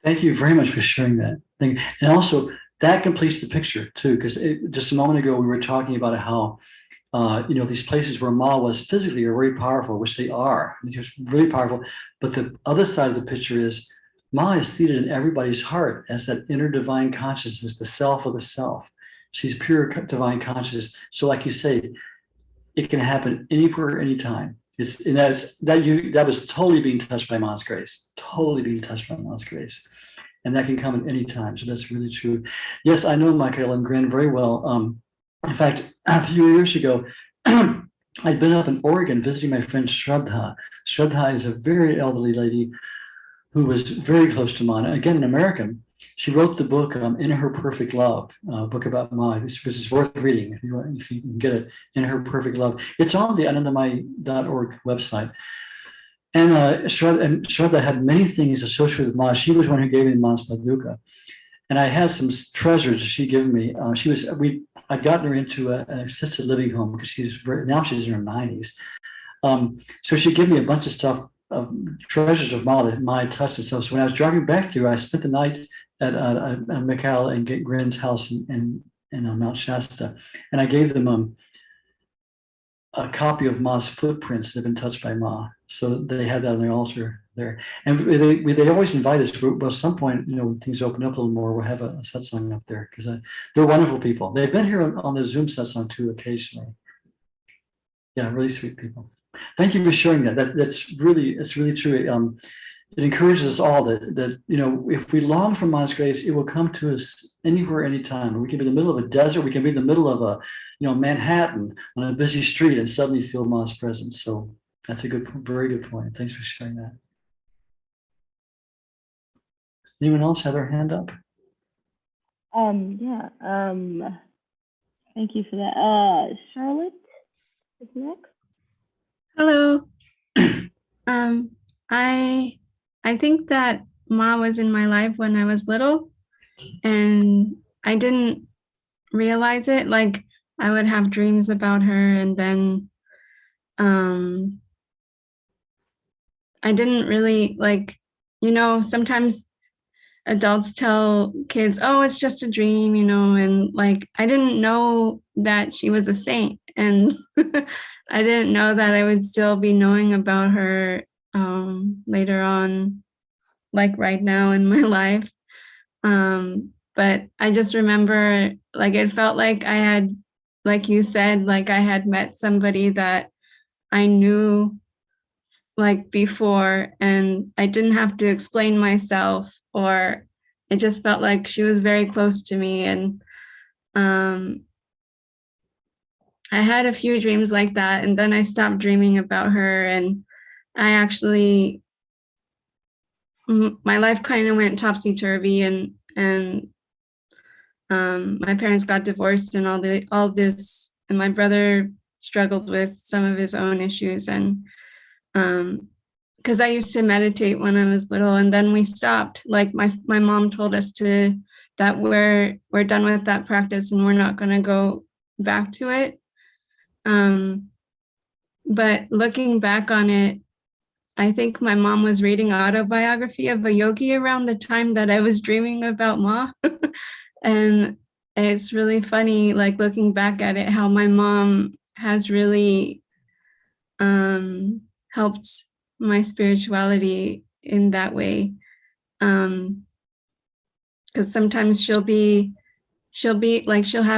Thank you very much for sharing that thing. And also that completes the picture too, because just a moment ago, we were talking about how, you know, these places where Ma was physically are very powerful, which they are. I mean, it's really powerful. But the other side of the picture is Ma is seated in everybody's heart as that inner divine consciousness, the self of the self. She's pure divine consciousness. So like you say, it can happen anywhere, anytime. And that was totally being touched by Ma's grace, totally being touched by Ma's grace. And that can come at any time. So that's really true. Yes, I know Michael and Gren very well. In fact, a few years ago, I'd been up in Oregon visiting my friend Shraddha. Shraddha is a very elderly lady who was very close to Ma. Again, an American. She wrote the book In Her Perfect Love, a book about Ma, which is worth reading if you can get it. In Her Perfect Love. It's on the Anandamayi.org website. And Shraddha had many things associated with Ma. She was one who gave me Ma's Paduka. And I had some treasures she'd given me. I'd gotten her into an assisted living home because now she's in her 90s. So she'd give me a bunch of stuff, treasures of Ma that Ma had touched and stuff. So when I was driving back through, I spent the night at Mikhail and Gren's house in Mount Shasta. And I gave them a copy of Ma's footprints that have been touched by Ma. So they had that on their altar there. And they always invite us, but at some point, when things open up a little more, we'll have a satsang up there because they're wonderful people. They've been here on the Zoom satsang too occasionally. Yeah, really sweet people. Thank you for sharing that. It's really true. It encourages us all that if we long for Ma's grace, it will come to us anywhere, anytime. We can be in the middle of a desert. We can be in the middle of Manhattan on a busy street and suddenly feel Ma's presence. So that's very good point. Thanks for sharing that. Anyone else have their hand up? Yeah. Thank you for that. Charlotte is next. Hello. I think that Ma was in my life when I was little, and I didn't realize it. Like, I would have dreams about her, and then I didn't really sometimes adults tell kids, oh, it's just a dream, and like, I didn't know that she was a saint, and I didn't know that I would still be knowing about her later on, like right now in my life. But I just remember, like, it felt like I had, like you said, like I had met somebody that I knew like before, and I didn't have to explain myself, or it just felt like she was very close to me. And I had a few dreams like that, and then I stopped dreaming about her, and I actually, my life kind of went topsy-turvy, and my parents got divorced and all this, and my brother struggled with some of his own issues, and because I used to meditate when I was little, and then we stopped. Like my mom told us that we're done with that practice and we're not going to go back to it. But looking back on it, I think my mom was reading autobiography of a yogi around the time that I was dreaming about Ma. And it's really funny, like looking back at it, how my mom has really helped my spirituality in that way. Because sometimes she'll have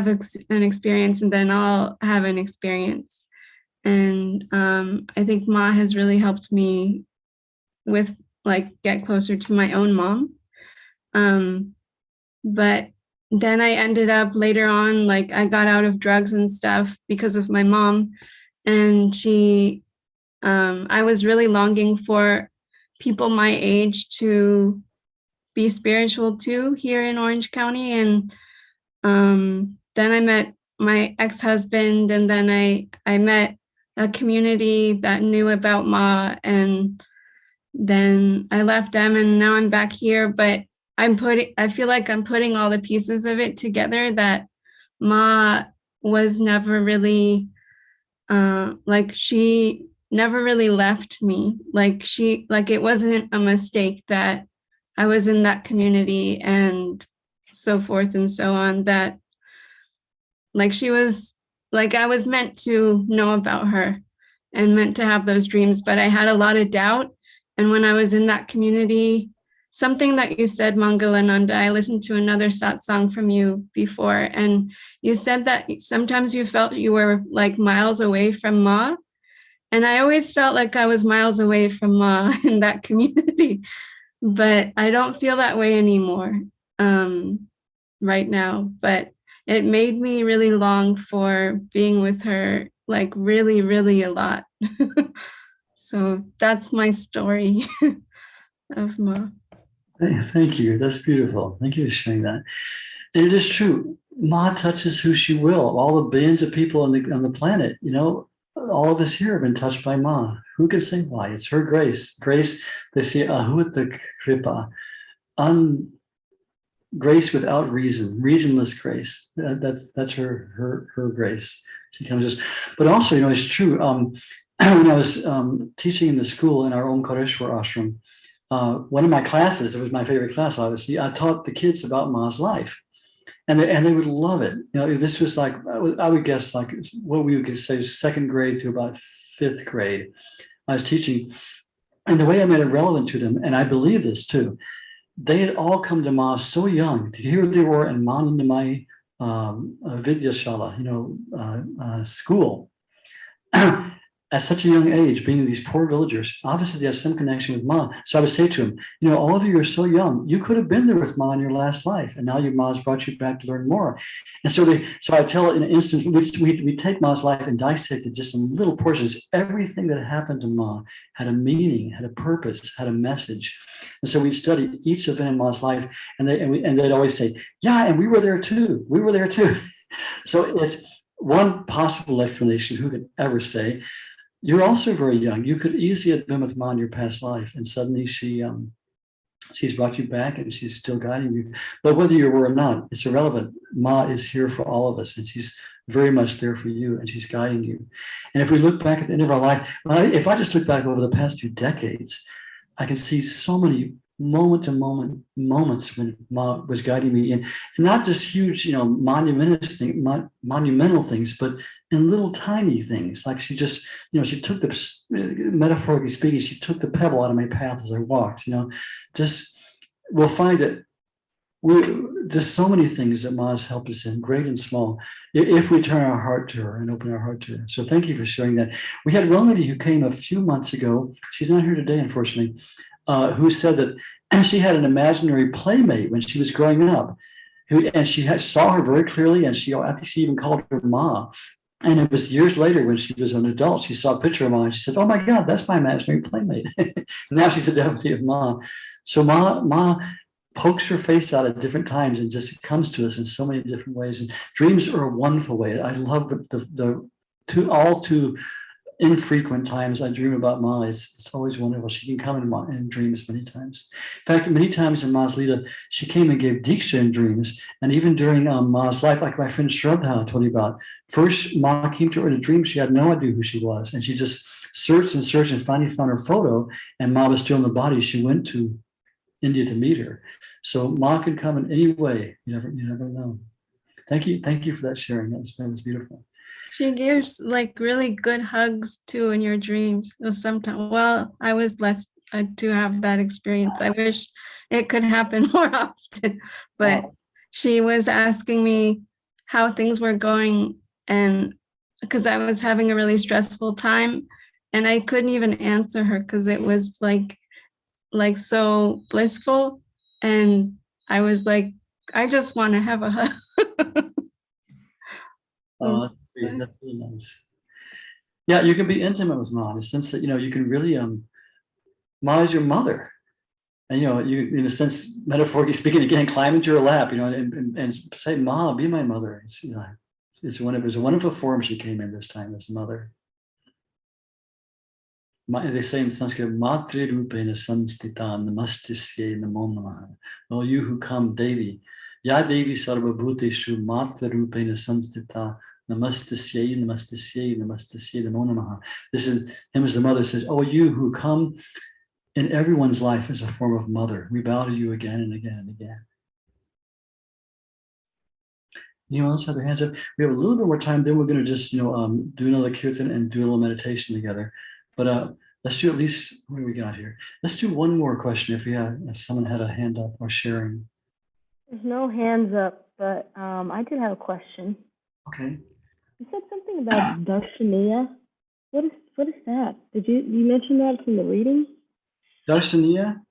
an experience, and then I'll have an experience. And I think Ma has really helped me with get closer to my own mom. But then I ended up later on, I got out of drugs and stuff because of my mom, and I was really longing for people my age to be spiritual too here in Orange County. And then I met my ex-husband, and then I met a community that knew about Ma, and then I left them, and now I'm back here. But I feel like I'm putting all the pieces of it together, that Ma was never really she never really left me. It wasn't a mistake that I was in that community and so forth and so on, that she was I was meant to know about her and meant to have those dreams, but I had a lot of doubt. And when I was in that community, something that you said, Mangalananda, I listened to another satsang from you before, and you said that sometimes you felt you were miles away from Ma. And I always felt like I was miles away from Ma in that community, but I don't feel that way anymore right now. But it made me really long for being with her, really, really a lot. So that's my story of Ma. Thank you. That's beautiful. Thank you for sharing that. And it is true. Ma touches who she will. All the billions of people on the planet, all of us here have been touched by Ma. Who can say why? It's her grace. Grace, they say, ahuta kripa. Grace without reason, reasonless grace. That's her grace. She comes us. But also, it's true. When I was teaching in the school in our own Kareshwar ashram, one of my classes, it was my favorite class, obviously, I taught the kids about Ma's life. and they would love it. You know, this was like, I would guess like what we would say second grade to about fifth grade. I was teaching, and the way I made it relevant to them, and I believe this too, they had all come to Ma so young. Here they were in Anandamayi Vidyashala, school. At such a young age, being these poor villagers, obviously they have some connection with Ma. So I would say to him, all of you are so young. You could have been there with Ma in your last life, and now your Ma's brought you back to learn more. And so I tell in an instant, we take Ma's life and dissect it just in little portions. Everything that happened to Ma had a meaning, had a purpose, had a message. And so we'd study each event in Ma's life, and they'd always say, yeah, and we were there too. We were there too. So it's one possible explanation. Who could ever say? You're also very young. You could easily have been with Ma in your past life, and suddenly she's brought you back, and she's still guiding you. But whether you were or not, it's irrelevant. Ma is here for all of us, and she's very much there for you, and she's guiding you. And if we look back at the end of our life, if I just look back over the past 2 decades, I can see so many moment-to-moment moments when Ma was guiding me in, not just huge, monumental things, but in little tiny things. Like she just, she took metaphorically speaking, she took the pebble out of my path as I walked. Just we'll find that there's so many things that Ma has helped us in, great and small, if we turn our heart to her and open our heart to her. So thank you for sharing that. We had one lady who came a few months ago. She's not here today, unfortunately. Who said that she had an imaginary playmate when she was growing up, and she saw her very clearly, and I think she even called her Ma. And it was years later when she was an adult, she saw a picture of Ma, and she said, "Oh my God, that's my imaginary playmate." And now she's a devotee of Ma. So Ma pokes her face out at different times and just comes to us in so many different ways. And dreams are a wonderful way. I love the all too infrequent times I dream about Ma. It's always wonderful. She can come in dreams many times. In fact, many times in Ma's Lila, she came and gave Diksha in dreams. And even during Ma's life, like my friend Shraddha told you about, first Ma came to her in a dream. She had no idea who she was. And she just searched and searched and finally found her photo, and Ma was still in the body. She went to India to meet her. So Ma can come in any way. You never know. Thank you for that sharing. That was beautiful. She gives like really good hugs too in your dreams. Sometimes, well, I was blessed to have that experience. I wish it could happen more often, but she was asking me how things were going, and because I was having a really stressful time, and I couldn't even answer her because it was like so blissful, and I was like, I just want to have a hug. That's really nice. Yeah, you can be intimate with Ma in the sense that you can really Ma is your mother, and you in a sense, metaphorically speaking, again, climb into her lap, and say, "Ma, be my mother." It's a wonderful form she came in this time as mother. They say in Sanskrit, "Matri rupena sanstita namastisye namo namaha." Oh, you who come, Devi, Ya Devi sarva bhuteshu matri rupena sanstita. Namastasye, namastasye, namastasye, namo namaha. This is him as the mother says, "Oh, you who come in everyone's life as a form of mother, we bow to you again and again and again." Anyone else have their hands up? We have a little bit more time, then we're going to just do another kirtan and do a little meditation together. But let's do at least, what do we got here? Let's do one more question if someone had a hand up or sharing. There's no hands up, but I did have a question. Okay. You said something about Darshaniya. What is that? Did you mention that from the reading? Darshaniya?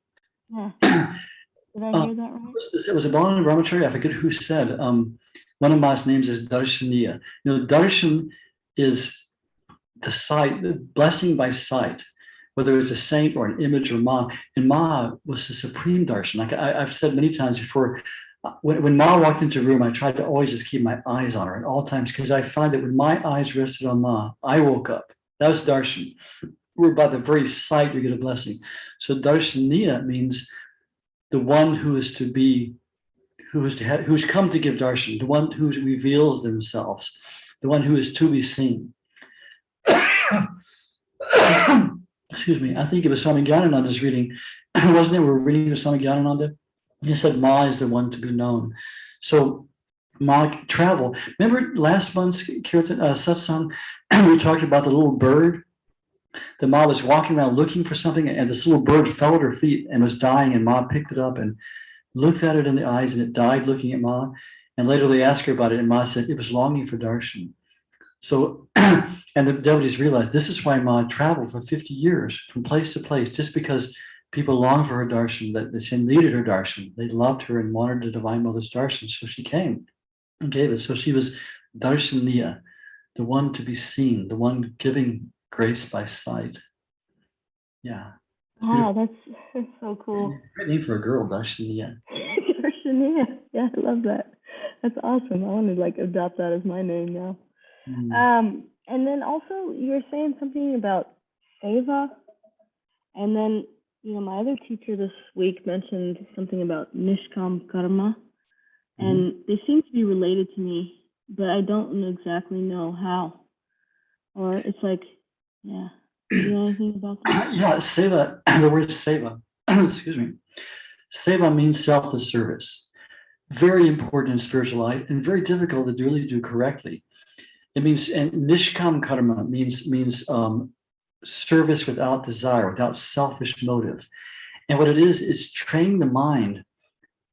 Yeah. Did I hear that right? It was a Balaram Brahmachari. I forget who said. One of Ma's names is Darshaniya. Darshan is the sight, the blessing by sight, whether it's a saint or an image or Ma. And Ma was the supreme darshan. Like I've said many times before, when Ma walked into a room, I tried to always just keep my eyes on her at all times, because I find that when my eyes rested on Ma, I woke up. That was darshan. We're by the very sight we get a blessing. So darshaniya means the one who is to be, who's come to give darshan, the one who reveals themselves, the one who is to be seen. Excuse me. I think it was Swami Gyanananda's reading, wasn't it? We're reading with Swami Gyanananda. He said Ma is the one to be known. So Ma travel. Remember last month's Kirtan Satsang, we talked about the little bird. The Ma was walking around looking for something, and this little bird fell at her feet and was dying, and Ma picked it up and looked at it in the eyes, and it died looking at Ma. And later they asked her about it, and Ma said it was longing for darshan. So, and the devotees realized this is why Ma traveled for 50 years from place to place, just because people longed for her darshan, that they needed her darshan. They loved her and wanted the Divine Mother's darshan, so she came and gave it. So she was darshaniya, the one to be seen, the one giving grace by sight. Yeah. Wow, that's so cool. Great name for a girl, Darshaniya. Darshaniya. Yeah, I love that. That's awesome. I want to like adopt that as my name now. And then also you were saying something about seva, and then my other teacher this week mentioned something about Nishkamkarma, and they seem to be related to me, but I don't exactly know how. Or it's like, yeah. Do you know anything about that? Yeah, seva, the word seva, excuse me. Seva means self-service. Very important in spiritual life and very difficult to really do correctly. It means, and Nishkamkarma means service without desire, without selfish motive. And what it is, it's training the mind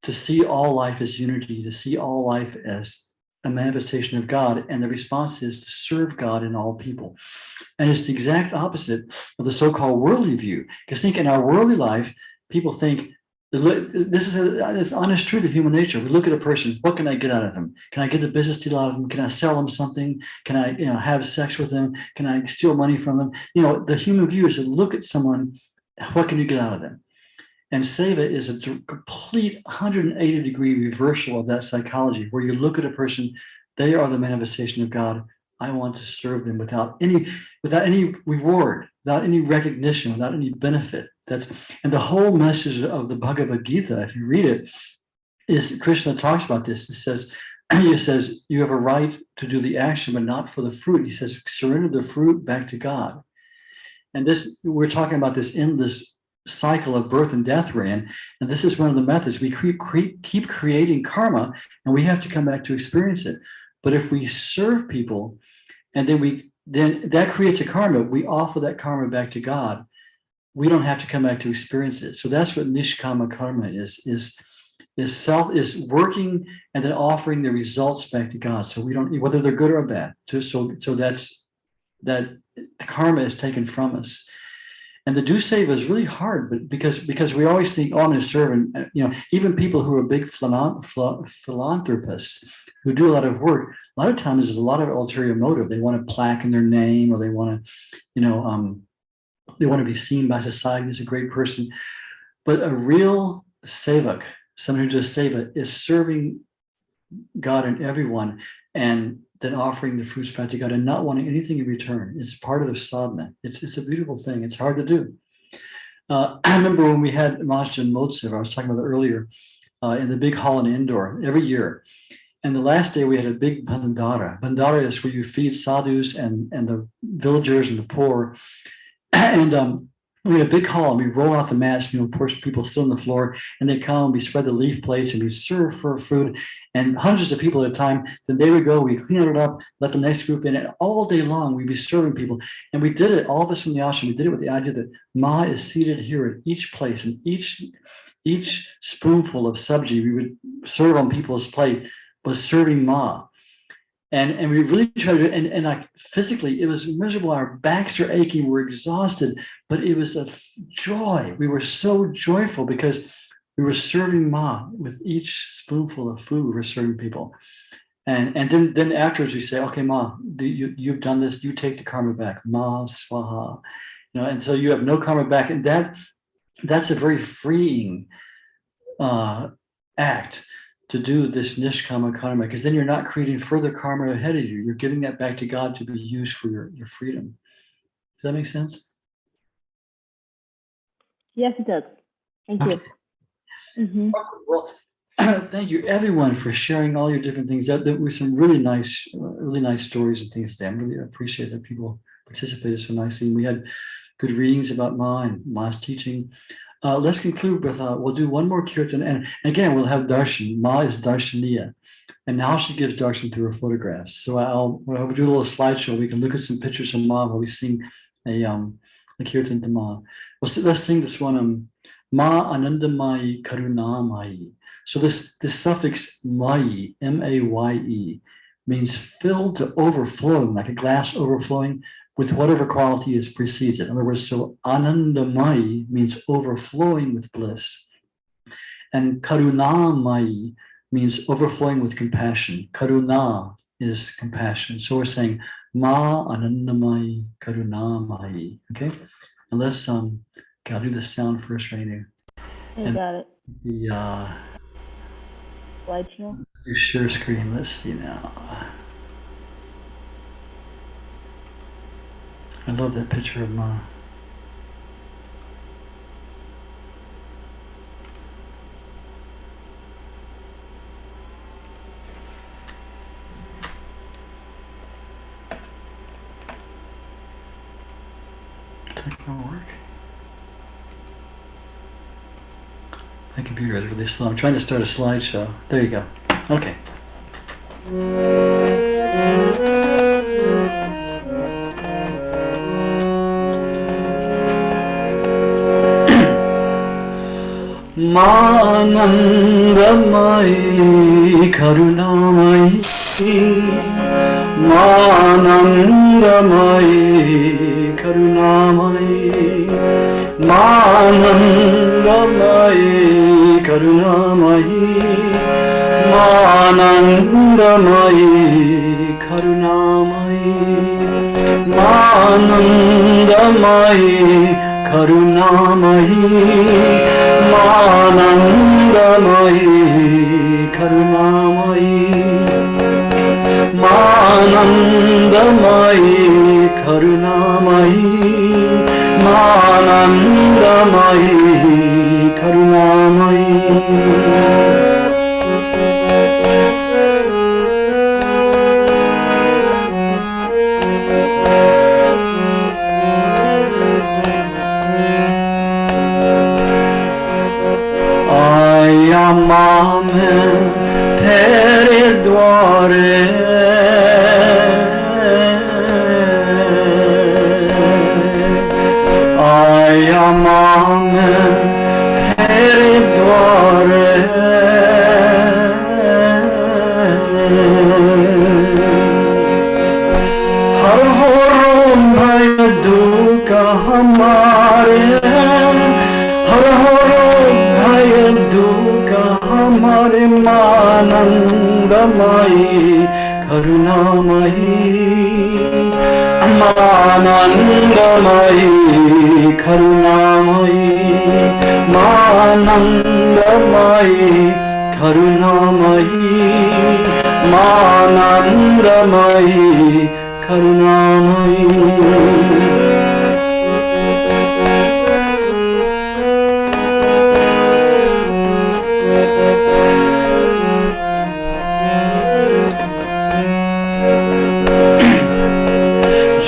to see all life as unity, to see all life as a manifestation of God. And the response is to serve God in all people. And it's the exact opposite of the so-called worldly view. Because think in our worldly life, people think, this is it's honest truth of human nature. We look at a person, what can I get out of them? Can I get the business deal out of them? Can I sell them something? Can I have sex with them? Can I steal money from them? The human view is to look at someone, what can you get out of them? And seva is a complete 180-degree reversal of that psychology, where you look at a person, they are the manifestation of God. I want to serve them without any reward, without any recognition, without any benefit. And the whole message of the Bhagavad Gita, if you read it, is Krishna talks about this. He says, you have a right to do the action, but not for the fruit. He says, surrender the fruit back to God. And this, we're talking about this endless cycle of birth and death we're in. And this is one of the methods. We keep creating karma, and we have to come back to experience it. But if we serve people, and then that creates a karma, we offer that karma back to God. We don't have to come back to experience it. So that's what nishkama karma is working and then offering the results back to God. So we don't, whether they're good or bad. So that's that karma is taken from us. And the do seva is really hard, but because we always think, oh, I'm going to serve, and even people who are big philanthropists who do a lot of work, a lot of times there's a lot of ulterior motive. They want a plaque in their name, or they want to, they want to be seen by society as a great person. But a real sevak, someone who does seva, is serving God and everyone, and then offering the fruits back to God and not wanting anything in return. It's part of the sadhana. It's a beautiful thing. It's hard to do. I remember when we had Mahashan Motsav, I was talking about it earlier, in the big hall in Indore every year. And the last day we had a big bandara. Bandara is where you feed sadhus and the villagers and the poor. And we had a big hall, and we roll out the mats, of course, people still on the floor, and they come and we spread the leaf plates and we serve for food, and hundreds of people at a time. Then they would go, we clean it up, let the next group in, and all day long we'd be serving people. And we did it, all of us in the ashram, we did it with the idea that Ma is seated here at each place, and each spoonful of sabji we would serve on people's plate was serving Ma. And we really tried to, and like physically, it was miserable. Our backs are aching, we're exhausted, but it was a joy. We were so joyful because we were serving Ma with each spoonful of food. We were serving people, and then afterwards we say, okay, Ma, you've done this. You take the karma back, Ma swaha, and so you have no karma back, and that's a very freeing act. To do this nishkama karma, because then you're not creating further karma ahead of you. You're giving that back to God to be used for your freedom. Does that make sense? Yes, it does. Thank you. Well, thank you everyone for sharing all your different things. That were some really nice stories and things today. I really appreciate that people participated so nicely. And we had good readings about Ma and Ma's teaching. Let's conclude with, we'll do one more kirtan, and again, we'll have darshan. Ma is darshaniya. And now she gives darshan through her photographs. So we'll do a little slideshow. We can look at some pictures of Ma while we sing a Kirtan to Ma. Let's sing this one. Ma Anandamayi Karunamayi. So this suffix mayi, M-A-Y-E, means filled to overflowing, like a glass overflowing with whatever quality is precedes it. In other words, so Anandamayi means overflowing with bliss. And Karunamayi means overflowing with compassion. Karuna is compassion. So we're saying Ma Anandamayi Karunamayi. Okay? And let's okay, I'll do the sound first right here. You got it. The Slideshow. do share screen. Let's see now. I love that picture of Ma. Is that gonna work? My computer is really slow. I'm trying to start a slideshow. There you go. Okay. Manandamayi Karunamayi Manandamayi Karunamayi Manandamayi Karunamayi Manandamayi Karunamayi Manandamayi Karunamayi Manandamayi Karunamayi Manandamayi Karunamayi Manandamayi Karunamayi माँ मैं तेरे द्वारे आया माँ मैं तेरे द्वारे हर हो भय दुख हमारे हर हो भय दुख हमारे मानंदमयी करुणामयी मानंदमयी करुणामयी मानंदमयी करुणामयी मानंदमयी करुणामयी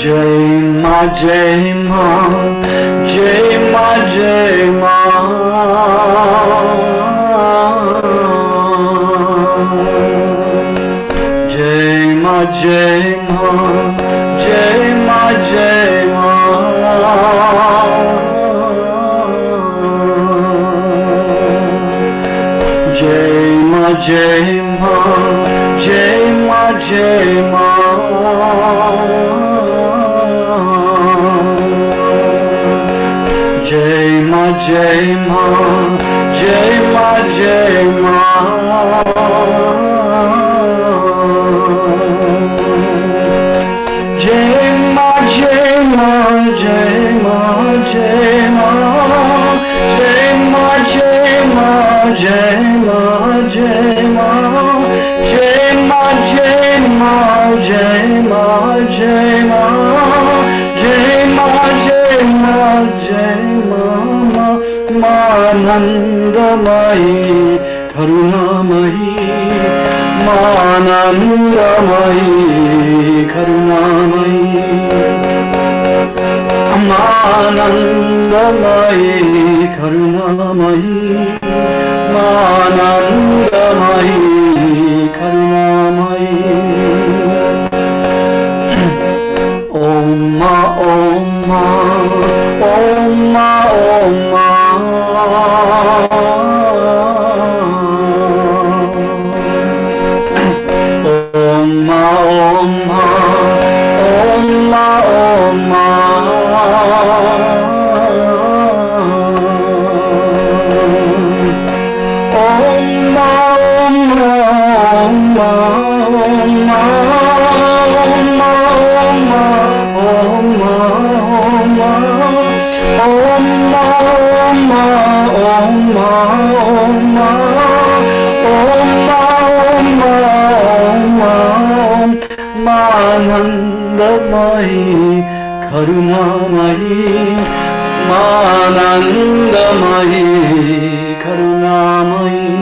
Jai Ma, Jai Ma, Jai Ma, Jai Ma. Jai Ma, Jai Ma, Jai Ma, Jai Ma. Jai Ma, Jai Ma, Jai Ma, Jai Ma. Jai Ma, Jai Ma, Jai Ma, Jai Ma. Jai Ma, Jai Ma, Jai Ma, Jai Ma. Jai Ma, Jai Ma, Jai Ma, Jai Ma. Jai Ma, Jai Ma, Jai Ma, Jai Ma. Jai Ma, Jai Ma, Jai Ma. Manandamayi Karunamayi Manandamayi Karunamayi Manandamayi Karunamayi Manandamayi Karunamayi Anandamayi, Karunamayi, Manandamayi, Karunamayi,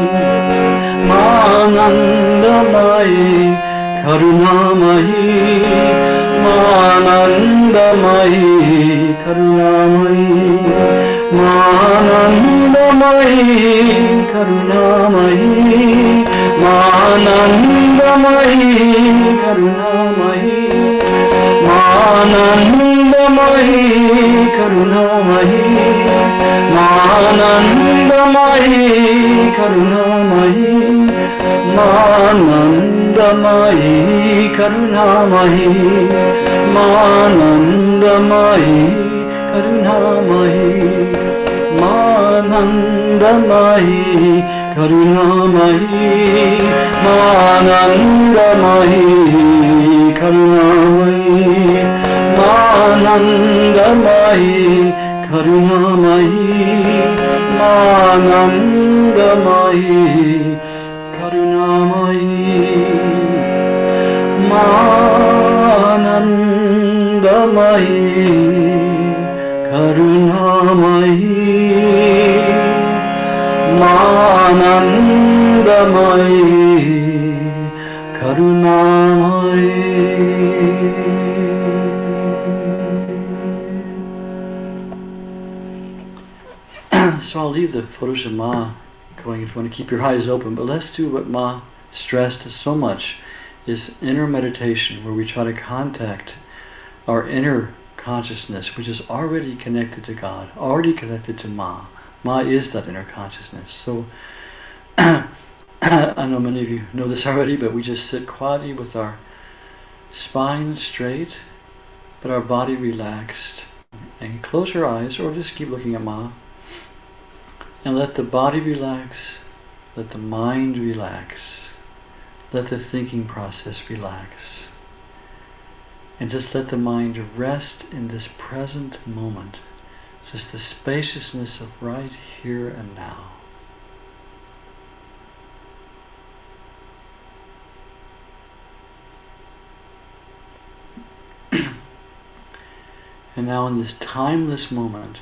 Manandamayi, Karunamayi, Manandamayi, Karunamayi, Manandamayi, Karunamayi, Manandamayi, Karunamayi, Manandamayi, Karunamayi, Manandamayi, Karunamayi, Manandamayi, Karunamayi, Manandamayi, Karunamayi, Manandamayi, Karunamayi, Manandamayi, Karunamayi, Manandamayi, Karunamayi, Manandamayi, Karunamayi, Manandamayi, Karunamayi, Manandamayi, Karunamayi. So I'll leave the photos of Ma going if you want to keep your eyes open, but let's do what Ma stressed so much, is inner meditation, where we try to contact our inner consciousness, which is already connected to God, already connected to Ma. Ma is that inner consciousness. So I know many of you know this already, but we just sit quietly with our spine straight, but our body relaxed. And close your eyes, or just keep looking at Ma. And let the body relax, let the mind relax, let the thinking process relax. And just let the mind rest in this present moment, just the spaciousness of right here and now. And now in this timeless moment,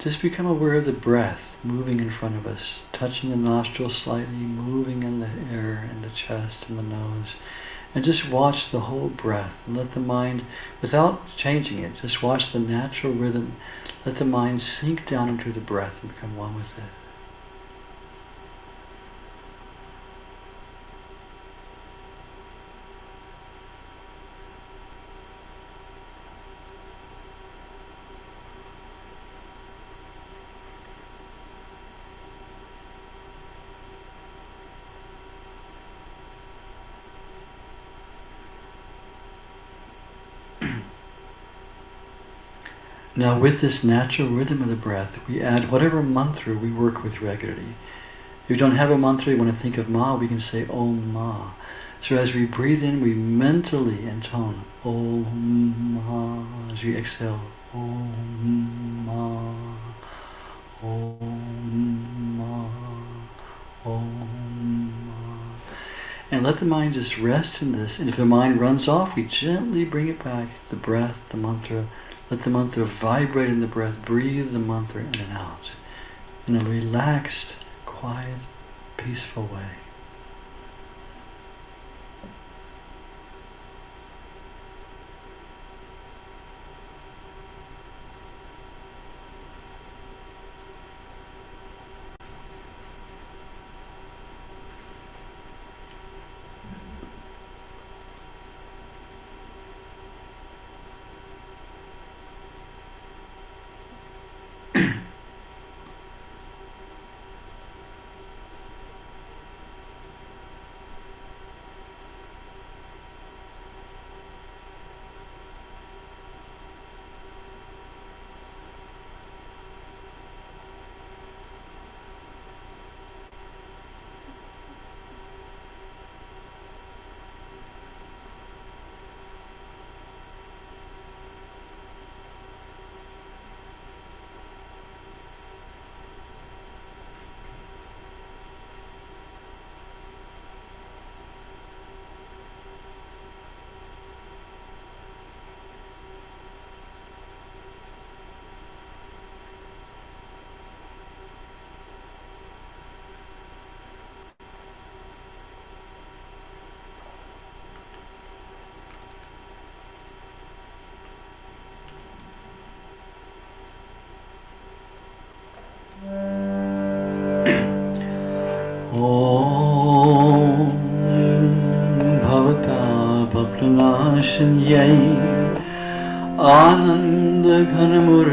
just become aware of the breath moving in front of us, touching the nostrils slightly, moving in the air, in the chest, and the nose. And just watch the whole breath, and let the mind, without changing it, just watch the natural rhythm. Let the mind sink down into the breath and become one with it. Now with this natural rhythm of the breath, we add whatever mantra we work with regularly. If we don't have a mantra, we want to think of Ma, we can say Om Ma. So as we breathe in, we mentally intone Om Ma. As we exhale, Om Ma, Om Ma, Om Ma. And let the mind just rest in this. And if the mind runs off, we gently bring it back, the breath, the mantra. Let the mantra vibrate in the breath. Breathe the mantra in and out in a relaxed, quiet, peaceful way.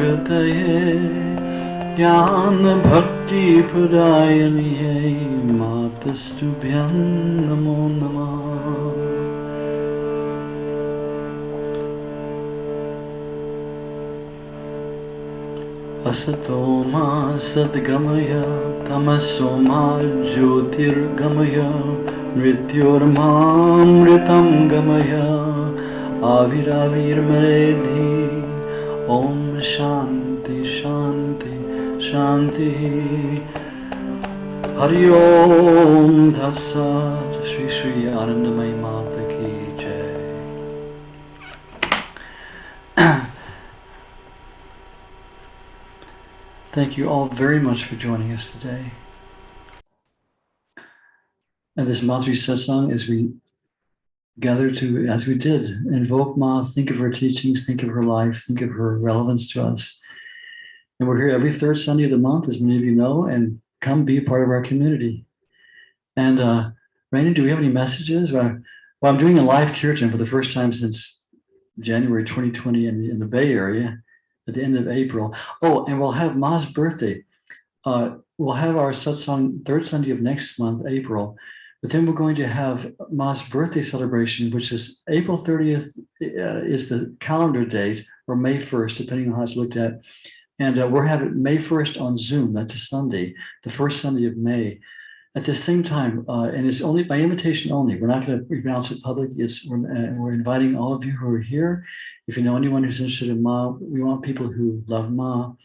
hridaye Jnana bhakti pradayaniye Matastubhyam namo namah. Asato ma sadgamaya tamaso ma jyotirgamaya mrityorma mritam gamaya aviravirmedhi om shanti shanti shanti hari om tassat. Shri Shri Anandamayi Mata ki jai. Thank you all very much for joining us today. And this Matri Satsang, as we gather to, as we did, invoke Ma, think of her teachings, think of her life, think of her relevance to us. And we're here every third Sunday of the month, as many of you know, and come be a part of our community. And Raina, do we have any messages? Well, I'm doing a live Kirtan for the first time since January 2020 in the Bay Area at the end of April. Oh, and we'll have Ma's birthday. We'll have our satsang third Sunday of next month, April. But then we're going to have Ma's birthday celebration, which is April 30th is the calendar date, or May 1st, depending on how it's looked at. And we're having May 1st on Zoom. That's a Sunday, the first Sunday of May. At the same time, and it's only by invitation only. We're not going to announce it publicly. We're inviting all of you who are here. If you know anyone who's interested in Ma, we want people who love Ma.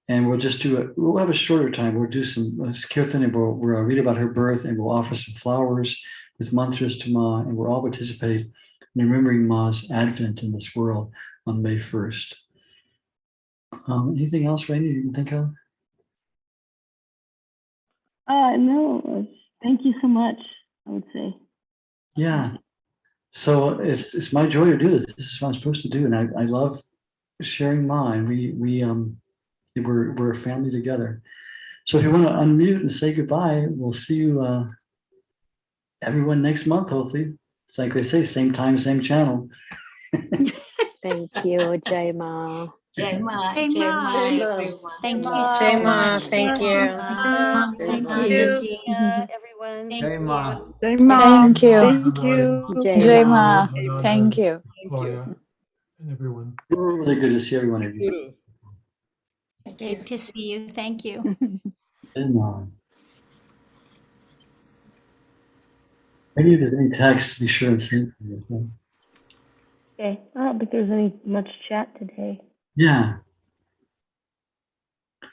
And we'll just we'll have a shorter time. We'll do some Kirtan, and we'll read about her birth, and we'll offer some flowers with mantras to Ma, and we'll all participate in remembering Ma's advent in this world on May 1st. Anything else, Rainy, you can think of? No, thank you so much, I would say. Yeah. So it's my joy to do this. This is what I'm supposed to do. And I love sharing Ma, and we're a family together. So if you want to unmute and say goodbye, we'll see you everyone next month, hopefully. It's like they say, same time, same channel. Thank you, Jai Ma. Jai Ma, Jai Jai Ma. Ma, everyone. Thank you Jai so Ma, much. thank you. Thank Thank you. you. Everyone. Jai Ma. Jai Ma. Thank you. Thank you. Jai Ma. Thank you. Gloria, and everyone. Really good to see everyone of you. Great to see you. Thank you. Maybe if there's any text, be sure and send me. Okay, I don't think there's any much chat today. Yeah.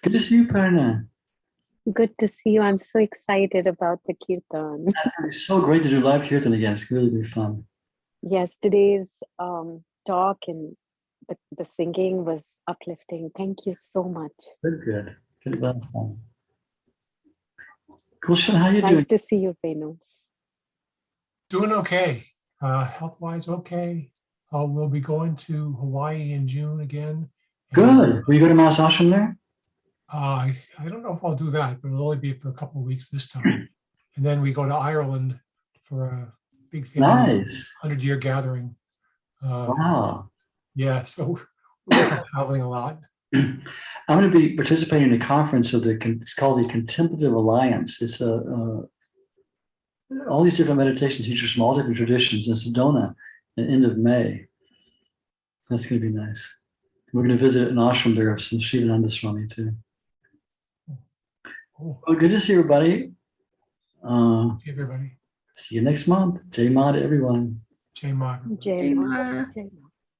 Good to see you, Parna. Good to see you. I'm so excited about the Kirtan. It's so great to do live Kirtan again. It's really, really fun. Yes, today's talk and the singing was uplifting. Thank you so much. Good. Well, Kulshan, how you doing? Nice to see you, Renu. Doing okay. Health-wise, okay. We'll be going to Hawaii in June again. Good. Will you go to Ma's ashram there? I don't know if I'll do that, but it'll only be for a couple of weeks this time. And then we go to Ireland for a big family 100-year gathering. Wow. Yeah, so we're traveling a lot. I'm going to be participating in a conference of it's called the Contemplative Alliance. It's all these different meditation teachers from all different traditions in Sedona at the end of May. That's going to be nice. We're going to visit an ashram there of some Shivananda Swami too. Cool. Well, good to see everybody. See everybody. See you next month. Jai Ma to everyone. Jai Ma. Jai Ma. Jai Ma.